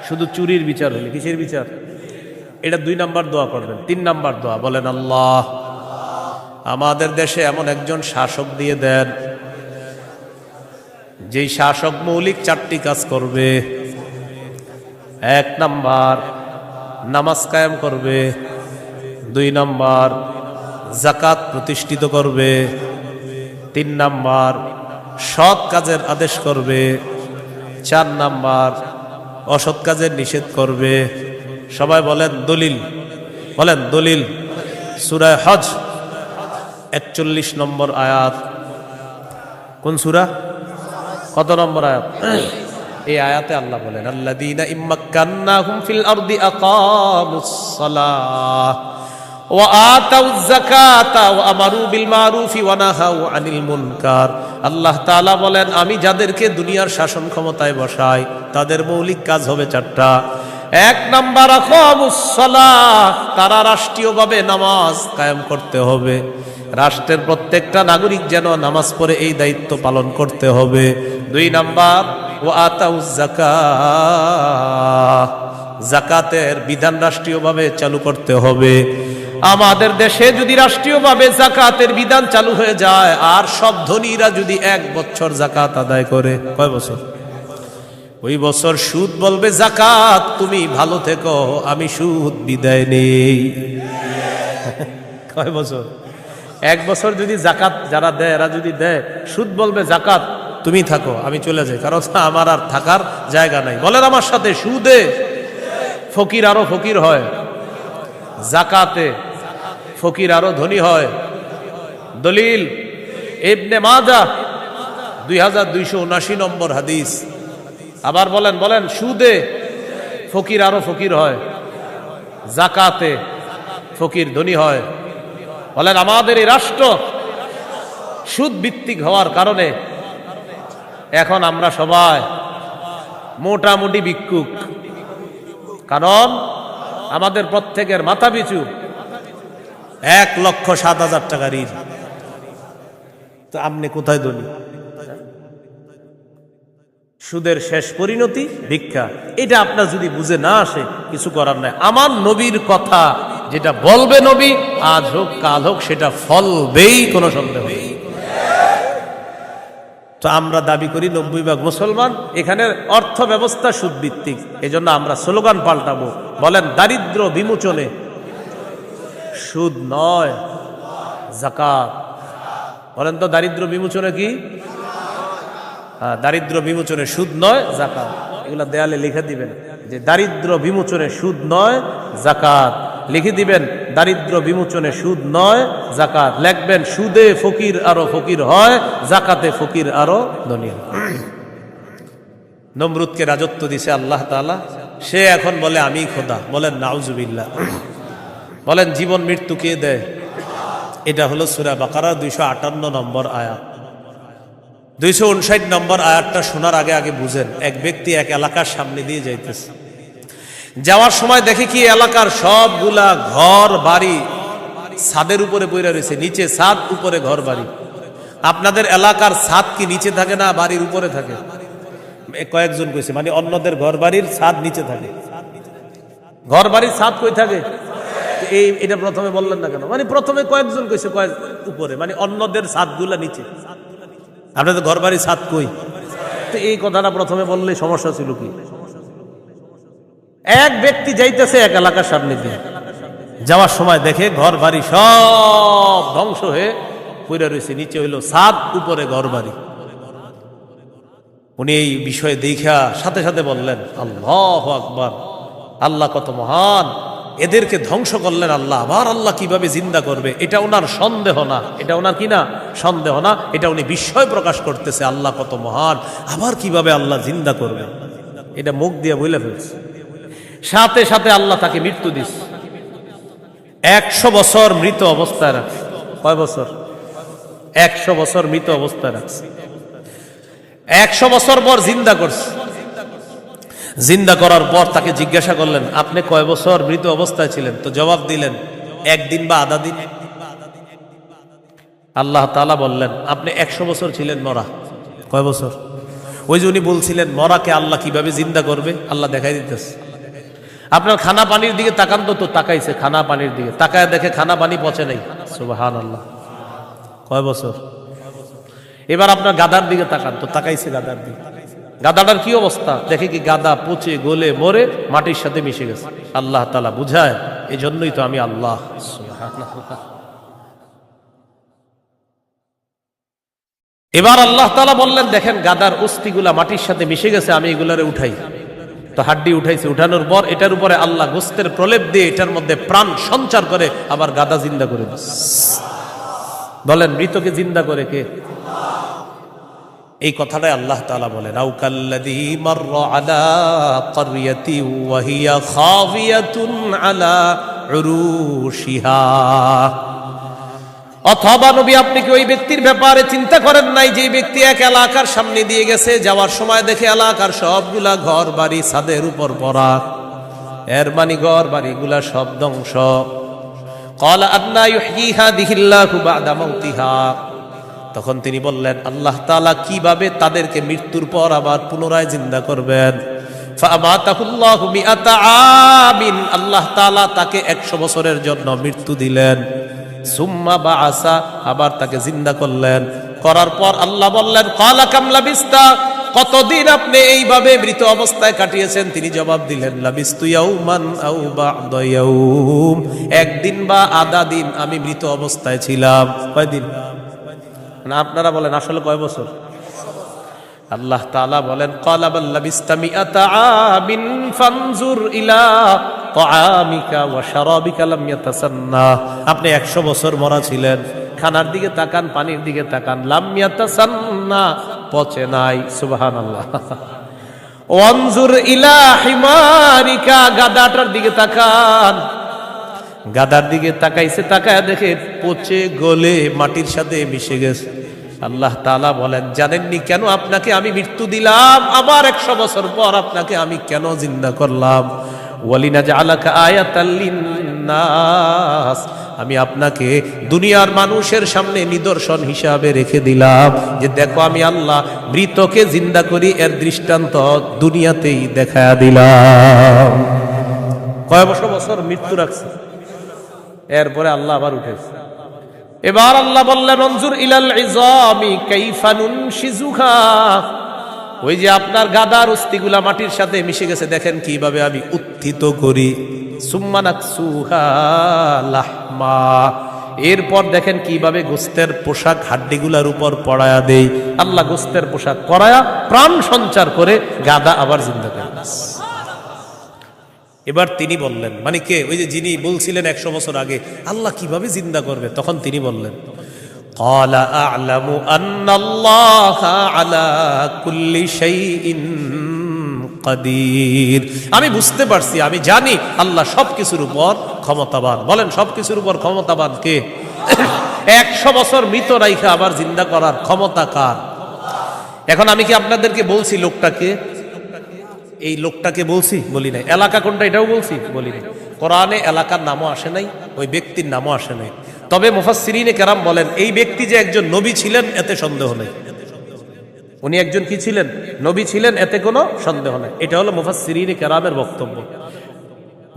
শুধু চুরির বিচার হলে, কিসের বিচার? এটা 2 নাম্বার দোয়া করবেন। 3 নাম্বার দোয়া বলেন, আল্লাহ আমাদের দেশে এমন একজন শাসক দিয়ে দেন, যেই শাসক মৌলিক 4টি কাজ করবে। 1 নাম্বার নামাজ কায়েম করবে, 2 নাম্বার যাকাত প্রতিষ্ঠিত করবে, 3 নাম্বার সৎ কাজের আদেশ করবে, 4 নাম্বার অসৎ কাজের নিষেধ করবে। সবাই বলেন দলিল, বলেন দলিল। সূরা হজ 41 নম্বর আয়াত। কোন সূরা? কত নম্বর আয়াত? এই আয়াতে আল্লাহ বলেন, আল্লাযীনা ইম্মাক্কান্নাহুম ফিল আরদি আকামুস সালাহ ওয়া আতাউয যাকাতা ওয়া আমারু বিল মারুফি ওয়া নাহাউ আনিল মুনকার। আল্লাহ তাআলা বলেন, আমি যাদেরকে দুনিয়ার শাসন ক্ষমতায় বসাই তাদের মৌলিক কাজ হবে 4টা। 1 নাম্বার আকামুস সালাহ, তারা রাষ্ট্রীয়ভাবে নামাজ কায়েম করতে হবে। রাষ্ট্রের প্রত্যেকটা নাগরিক যেন নামাজ পড়ে, এই দায়িত্ব পালন করতে হবে। 2 নাম্বার ওয়া আতাউয যাকাত, যাকাতের বিধান রাষ্ট্রীয়ভাবে চালু করতে হবে। আমাদের দেশে যদি রাষ্ট্রীয়ভাবে যাকাতের বিধান চালু হয়ে যায়, আর সব ধনীরা যদি 1 বছর যাকাত আদায় করে, কয় বছর? ওই বছর সুদ বলবে, যাকাত তুমি ভালো থেকো, আমি সুদ বিদায় নেই। কয় বছর? 1 বছর যদি যাকাত যারা দেয়, এরা যদি দেয়, সুদ বলবে, যাকাত তুমি থাকো, আমি চলে যাই, কারণ আমার আর থাকার জায়গা নাই। বলেন আমার সাথে, সুদে ফকির আরো ফকির হয়, যাকাতে ফকির আরো ধনী হয়। দলিল ইবনে মাজাহ 2279 নম্বর হাদিস। আবার বলেন, বলেন সুদে ফকির আরো ফকির হয়, যাকাতে ফকির ধনী হয়। বলেন আমাদের এই রাষ্ট্র সুদ ভিত্তিক হওয়ার কারণে এখন আমরা সবাই মোটামুটি ভিক্ষুক। কারণ আমাদের প্রত্যেকের মাথা পিছু 1,07,000 টাকা ঋণ। তো আপনি কোথায় ধনী? সুদের শেষ পরিণতি ভিক্ষা। এটা আপনার যদি বুঝে না আসে, কিছু করার নাই। আমার নবীর কথা যেটা বলবে নবী, আজ হোক কাল হোক, সেটা ফলবেই, কোনো সন্দেহ নেই। তো আমরা দাবি করি 90% মুসলমান, এখানের অর্থ ব্যবস্থা সুদ ভিত্তিক। এই জন্য আমরা স্লোগান পাল্টাবো, বলেন দারিদ্র বিমোচনে সুদ নয় যাকাত। বলেন তো দারিদ্র বিমোচনে কি? দারিদ্র বিমোচনে সুদ নয় যাকাত। এগুলা দেয়ালে লিখে দিবেন যে দারিদ্র বিমোচনে সুদ নয় যাকাত। লিখে দিবেন দারিদ্র বিমোচনে সুদ নয় যাকাত। লিখবেন সুদে ফকির আরো ফকির হয়, যাকাতে ফকির আরো ধনী হয়। নমরুদকে রাজত্ব দিছে আল্লাহ তাআলা, সে এখন বলে আমি খোদা। বলেন নাউজুবিল্লাহ। বলেন জীবন মৃত্যু কে দেয়? এটা হলো সূরা বাকারা 258 নম্বর আয়াত। 259 নম্বর আয়াতটা শোনার আগে আগে বুঝেন। এক ব্যক্তি এক এলাকার সামনে দিয়ে যাইতেছে, যাওয়ার সময় দেখে কি এলাকার সবগুলা ঘর বাড়ি ছাদের উপরে পড়ে রয়েছে, নিচে ছাদ, উপরে ঘর বাড়ি। আপনাদের এলাকার ছাদ কি নিচে থাকে না বাড়ির উপরে থাকে? কয়েকজন কইছে, মানে অন্যদের ঘর বাড়ির ছাদ নিচে থাকে। ঘর বাড়ির ছাদ কই থাকে? এটা প্রথমে বললেন না কেন? মানে প্রথমে কয়েকজন কইছে উপরে, মানে অন্যদের ছাদগুলা নিচে। আপনাদের ঘর বাড়ির ছাদ কই? তো এই কথাটা প্রথমে বললে সমস্যা ছিল কি? এক ব্যক্তি যাইতেছে এক এলাকার সামনে দিয়ে, যাওয়ার সময় দেখে ঘর বাড়ি সব ধ্বংস হয়ে পইরা রয়েছে, নিচে হইল ছাদ, উপরে ঘর বাড়ি। উনি এই বিষয়ে দেখা সাথে সাথে বললেন, আল্লাহু আকবার, আল্লাহ কত মহান, এদেরকে ধ্বংস করলেন আল্লাহ, আবার আল্লাহ কিভাবে জিন্দা করবে, এটা ওনার সন্দেহ না, এটা ওনার কি না সন্দেহ না, এটা উনি বিস্ময় প্রকাশ করতেছে, আল্লাহ কত মহান, আবার কিভাবে আল্লাহ জিন্দা করবে, এটা মুখ দিয়ে বলে ফেলছে। সাথে সাথে আল্লাহ তাকে মৃত্যু দিচ্ছে। 100 বছর মৃত অবস্থায় রাখছে। কয় বছর? 100 বছর মৃত অবস্থায় রাখছে। 100 বছর পর জিন্দা করছে। জিন্দা করার পর তাকে জিজ্ঞাসা করলেন, আপনি কয় বছর মৃত অবস্থায় ছিলেন? তো জবাব দিলেন, 1 দিন বা আধা দিন। আল্লাহ তাআলা বললেন, আপনি 100 বছর ছিলেন মরা। কয় বছর? ওই যে উনি বলছিলেন মরাকে আল্লাহ কিভাবে জিন্দা করবে, আল্লাহ দেখাই দিতেছে। আপনার খানা পানির দিকে তাকান তো তাকাইছে, খানা পানির দিকে তাকায় দেখে খানা পানি পচে নাই। সুবহানাল্লাহ। কয় বছর? এবার আপনার গাদার দিকে তাকান তো তাকাইছে গাদার দিকে, গাদাটার কি অবস্থা দেখে কি গাদা পচে গলে মরে মাটির সাথে মিশে গেছে। আল্লাহ তাআলা বুঝায়, এই জন্যই তো আমি আল্লাহ। সুবহানাল্লাহ। এবার আল্লাহ তাআলা বললেন, দেখেন গাদার অস্থিগুলা মাটির সাথে মিশে গেছে, আমি এগুলারে উঠাই। তো হাড্ডি উঠাইছে, উঠানোর পর এটার উপরে আল্লাহ গোস্তের প্রলেপ দিয়ে এটার মধ্যে প্রাণ সঞ্চার করে আবার গাদা জিন্দা করে দিচ্ছে। বলেন মৃতকে জিন্দা করে কে? এই কথাটাই আল্লাহ তাআলা বলেন, আও কাল্লাযী মাররা আলা ক্বরিয়াতি ওয়া হিয়া খাফিয়াতুন আলা উরুশিহা। অথবা নবী আপনি কি ওই ব্যক্তির ব্যাপারে চিন্তা করেন নাই, যে ব্যক্তি এক এলাকার সামনে দিয়ে গেছে, যাওয়ার সময় দেখে এলাকার সবগুলা ঘর বাড়ি ছাদের উপর পড়া, এর মানে ঘর বাড়িগুলা সব ধ্বংস। ক্বালা আন্না ইউহয়ী হাযিহিল্লাহু বা'দা মাউতিহা। তখন তিনি বললেন, আল্লাহ তাআলা কিভাবে তাদেরকে মৃত্যুর পর আবার পুনরায় জিন্দা করবেন। ফাআমাতাহুল্লাহু মিআতা আমিন। আল্লাহ তাআলা তাকে 100 বছরের জন্য মৃত্যু দিলেন। সুম্মা বাআসা, আবার তাকে জিন্দা করলেন। করার পর আল্লাহ বললেন, ক্বালা কাম লাবিস্তা, কতদিন আপনি এইভাবে মৃত অবস্থায় কাটিয়েছেন? তিনি জবাব দিলেন, লাবিস্তু ইয়াওমান আও বা'দা ইয়াওম, একদিন বা আধা দিন আমি মৃত অবস্থায় ছিলাম। কয়দিন? না আপনারা বলেন আসলে কয় বছর? আল্লাহ তাআলা বলেন, ক্বালা বাল লাবিস্তা মিআতা আমিন ফানজুর ইলা তাআমিকা ওয়া শারাবিকা লাম ইয়াতাসান্না। আপনি 100 বছর মরা ছিলেন, খানার দিকে তাকান, পানির দিকে তাকান, লাম ইয়াতাসান্না, পচে নাই। সুবহানাল্লাহ। ওয়ানজুর ইলা হিমারিকা, গাদাটার দিকে তাকান, গাদার দিকে তাকাইছে, তাকায় দেখে পচে গলে মাটির সাথে মিশে গেছে। আল্লাহ তাআলা বলেন, জানেননি কেন আপনাকে আমি মৃত্যু দিলাম, আবার 100 বছর পর আপনাকে আমি কেন জিন্দা করলাম? ওয়ালিনাজআলাকা আয়াতাল লিন্নাস, আমি আপনাকে দুনিয়ার মানুষের সামনে নিদর্শন হিসাবে রেখে দিলাম, যে দেখো আমি আল্লাহ মৃতকে জিন্দা করি, এর দৃষ্টান্ত দুনিয়াতেই দেখায়া দিলাম। কয় বছর মৃত্যু রাখছে, এরপরে আল্লাহ আবার উঠেছে। এবার আল্লাহ বললেন, অনজুর ইলাল ইযামি কাইফা নুনশিজুহা, ওই যে আপনার গাদার অস্থিগুলা মাটির সাথে মিশে গেছে, দেখেন কিভাবে আমি উত্থিত করি। সুম্মা নাকসুহা লাহমা, এরপর দেখেন কিভাবে গোস্তের পোশাক হাড্ডিগুলার উপর পড়ায়া দেই। আল্লাহ গোস্তের পোশাক পরায়া প্রাণ সঞ্চার করে গাদা আবার জিন্দা করে। এবার তিনি বললেন, মানে কে? ওই যে যিনি বলছিলেন 100 বছর আগে আল্লাহ কিভাবে জিন্দা করবে, তখন তিনি বললেন, ক্বালা আ'লামু আন্নাল্লাহা আলা কুল্লি শাইইন কাদির। আমি বুঝতে পারছি, আমি জানি আল্লাহ সবকিছুর উপর ক্ষমতাবান। বলেন সবকিছুর উপর ক্ষমতাবান কে? 100 বছর মৃত রাইখা আবার জিন্দা করার ক্ষমতা কার? এখন আমি কি আপনাদেরকে বলছি লোকটাকে? এই লোকটাকে বলছি? বলি নাই। এলাকা কোনটা এটাও বলছি? বলি নাই। কোরআনে এলাকার নামও আসে নাই, ওই ব্যক্তির নামও আসে নাই। তবে মুফাসসিরিনে কেরাম বলেন, এই ব্যক্তি যে একজন নবী ছিলেন এতে সন্দেহ নেই। উনি একজন কি ছিলেন? নবী ছিলেন, এতে কোনো সন্দেহ নেই। এটা হলো মুফাসসিরিনে কেরামের বক্তব্য।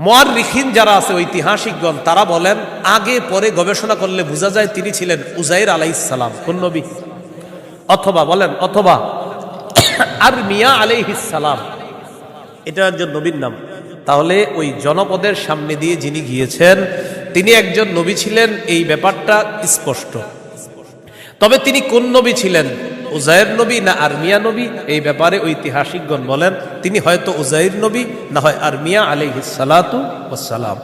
মুআররিখিন যারা আছে, ঐতিহাসিকগণ, তারা বলেন আগে পরে গবেষণা করলে বোঝা যায় তিনি ছিলেন উযাইর আলাইহিস সালাম। কোন নবী? অথবা বলেন, অথবা আরমিয়া আলাইহিস সালাম, এটা একজন নবীর নাম। তাহলে ওই জনপদের সামনে দিয়ে যিনি গিয়েছেন তিনি একজন নবী ছিলেন, এই ব্যাপারটা স্পষ্ট। তবে তিনি কোন নবী ছিলেন, উজাইর নবী না আরমিয়া নবী, এই ব্যাপারে ঐতিহাসিকগণ বলেন তিনি হয়তো উজাইর নবী, না হয় আরমিয়া আলাইহিস সালাতু ওয়াস সালাম।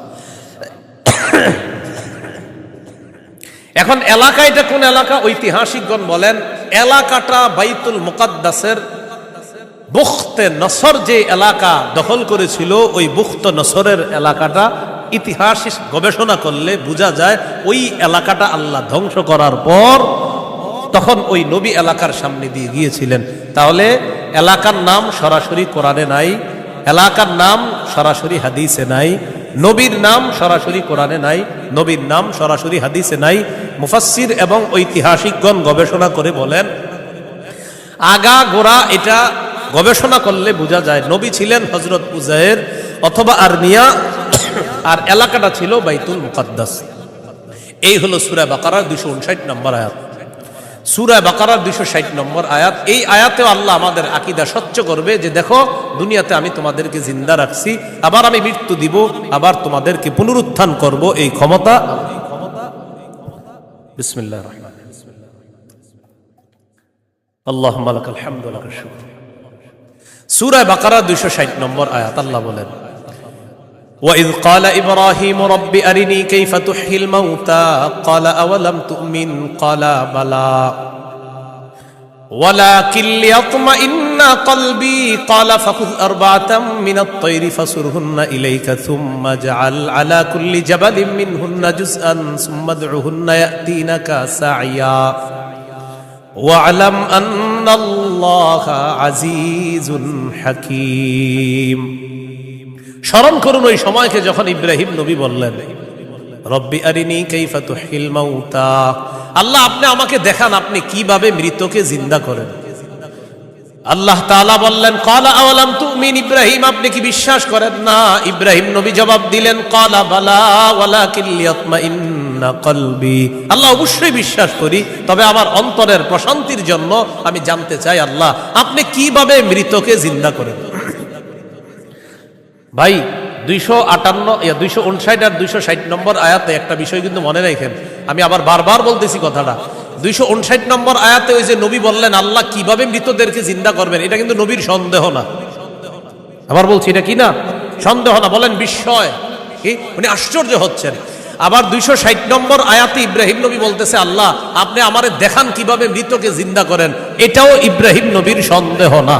এখন এলাকা, এটা কোন এলাকা? ঐতিহাসিকগণ বলেন এলাকাটা বাইতুল মুকাদ্দাসের বুখতে নসর যে এলাকা দখল করেছিল, ওই বুখতে নসরের এলাকাটা ইতিহাস গবেষণা করলে বোঝা যায় ওই এলাকাটা আল্লাহ ধ্বংস করার পর তখন ওই নবী এলাকার সামনে দিয়ে গিয়েছিলেন। তাহলে এলাকার নাম সরাসরি কোরআনে নাই, এলাকার নাম সরাসরি হাদিসে নাই, নবীর নাম সরাসরি কোরআনে নাই, নবীর নাম সরাসরি হাদিসে নাই। মুফাসসির এবং ঐতিহাসিকগণ গবেষণা করে বলেন আগা গোড়া এটা গবেষণা করলে বোঝা যায় নবী ছিলেন হযরত উজাইর অথবা আরমিয়া, আর এলাকাটা ছিল বাইতুল মুকাদ্দাস। এই হলো সূরা বাকারার 259 নম্বর আয়াত। সূরা বাকারার 260 নম্বর আয়াত। এই আয়াতেও আল্লাহ আমাদের আকীদা স্বচ্ছ করবে যে দেখো দুনিয়াতে আমি তোমাদেরকে জিন্দা রাখছি, আবার আমি মৃত্যু দিব, আবার তোমাদেরকে পুনরুত্থান করব, এই ক্ষমতা। বিসমিল্লাহির রহমানির রহিম। আল্লাহুম্মা লাকাল হামদু ওয়া লাকাশ শুকর। সূরা বাকারা 260 নম্বর আয়াত আল্লাহ বলেন وَإِذْ قَالَ إِبْرَاهِيمُ رَبِّ أَرِنِي كَيْفَ تُحْيِي الْمَوْتَى قَالَ أَوَلَمْ تُؤْمِنْ قَالَ بَلَى وَلَكِنْ لِيَطْمَئِنَّ قَلْبِي قَالَ فَخُذْ أَرْبَعَةً مِنَ الطَّيْرِ فَصُرْهُنَّ إِلَيْكَ ثُمَّ اجْعَلْ عَلَى كُلِّ جَبَلٍ مِنْهُنَّ جُزْءًا ثُمَّ ادْعُهُنَّ يَأْتِينَكَ سَعْيًا وَاعْلَمْ أَنَّ اللَّهَ عَزِيزٌ حَكِيمٌ। স্মরণ করুন ওই সময়কে যখন ইব্রাহিম নবী বললেন রব্বি আরিনি কাইফা তুহিল মাউতা, আল্লাহ আপনি আমাকে দেখান আপনি কিভাবে মৃতকে জিন্দা করেন। আল্লাহ তাআলা বললেন ক্বালা আওয়ালাম তুমিন, ইব্রাহিম আপনি কি বিশ্বাস করেন না? ইব্রাহিম নবী জবাব দিলেন ক্বালা বালা ওয়ালাকিন লিয়াতমাইন্না কলবি, আল্লাহ অবশ্যই বিশ্বাস করি, তবে আমার অন্তরের প্রশান্তির জন্য আমি জানতে চাই আল্লাহ আপনি কিভাবে মৃতকে জিন্দা করেন। ভাই 259 আর 260 নম্বর আয়াতে একটা বিষয় কিন্তু মনে রাখেন, আমি আবার বারবার বলতেছি কথাটা। 259 নম্বর আয়াতে ওই যে নবী বললেন আল্লাহ কিভাবে মৃতদেরকে জিন্দা করবেন, এটা কিন্তু নবীর সন্দেহ না। আবার বলছি এটা কি না? সন্দেহ না, বলেন বিস্ময়, কি উনি আশ্চর্য হচ্ছেন। আবার 260 নম্বর আয়াতে ইব্রাহিম নবী বলতেছে আল্লাহ আপনি আমারে দেখান কিভাবে মৃতকে জিন্দা করেন, এটাও ইব্রাহিম নবীর সন্দেহ না।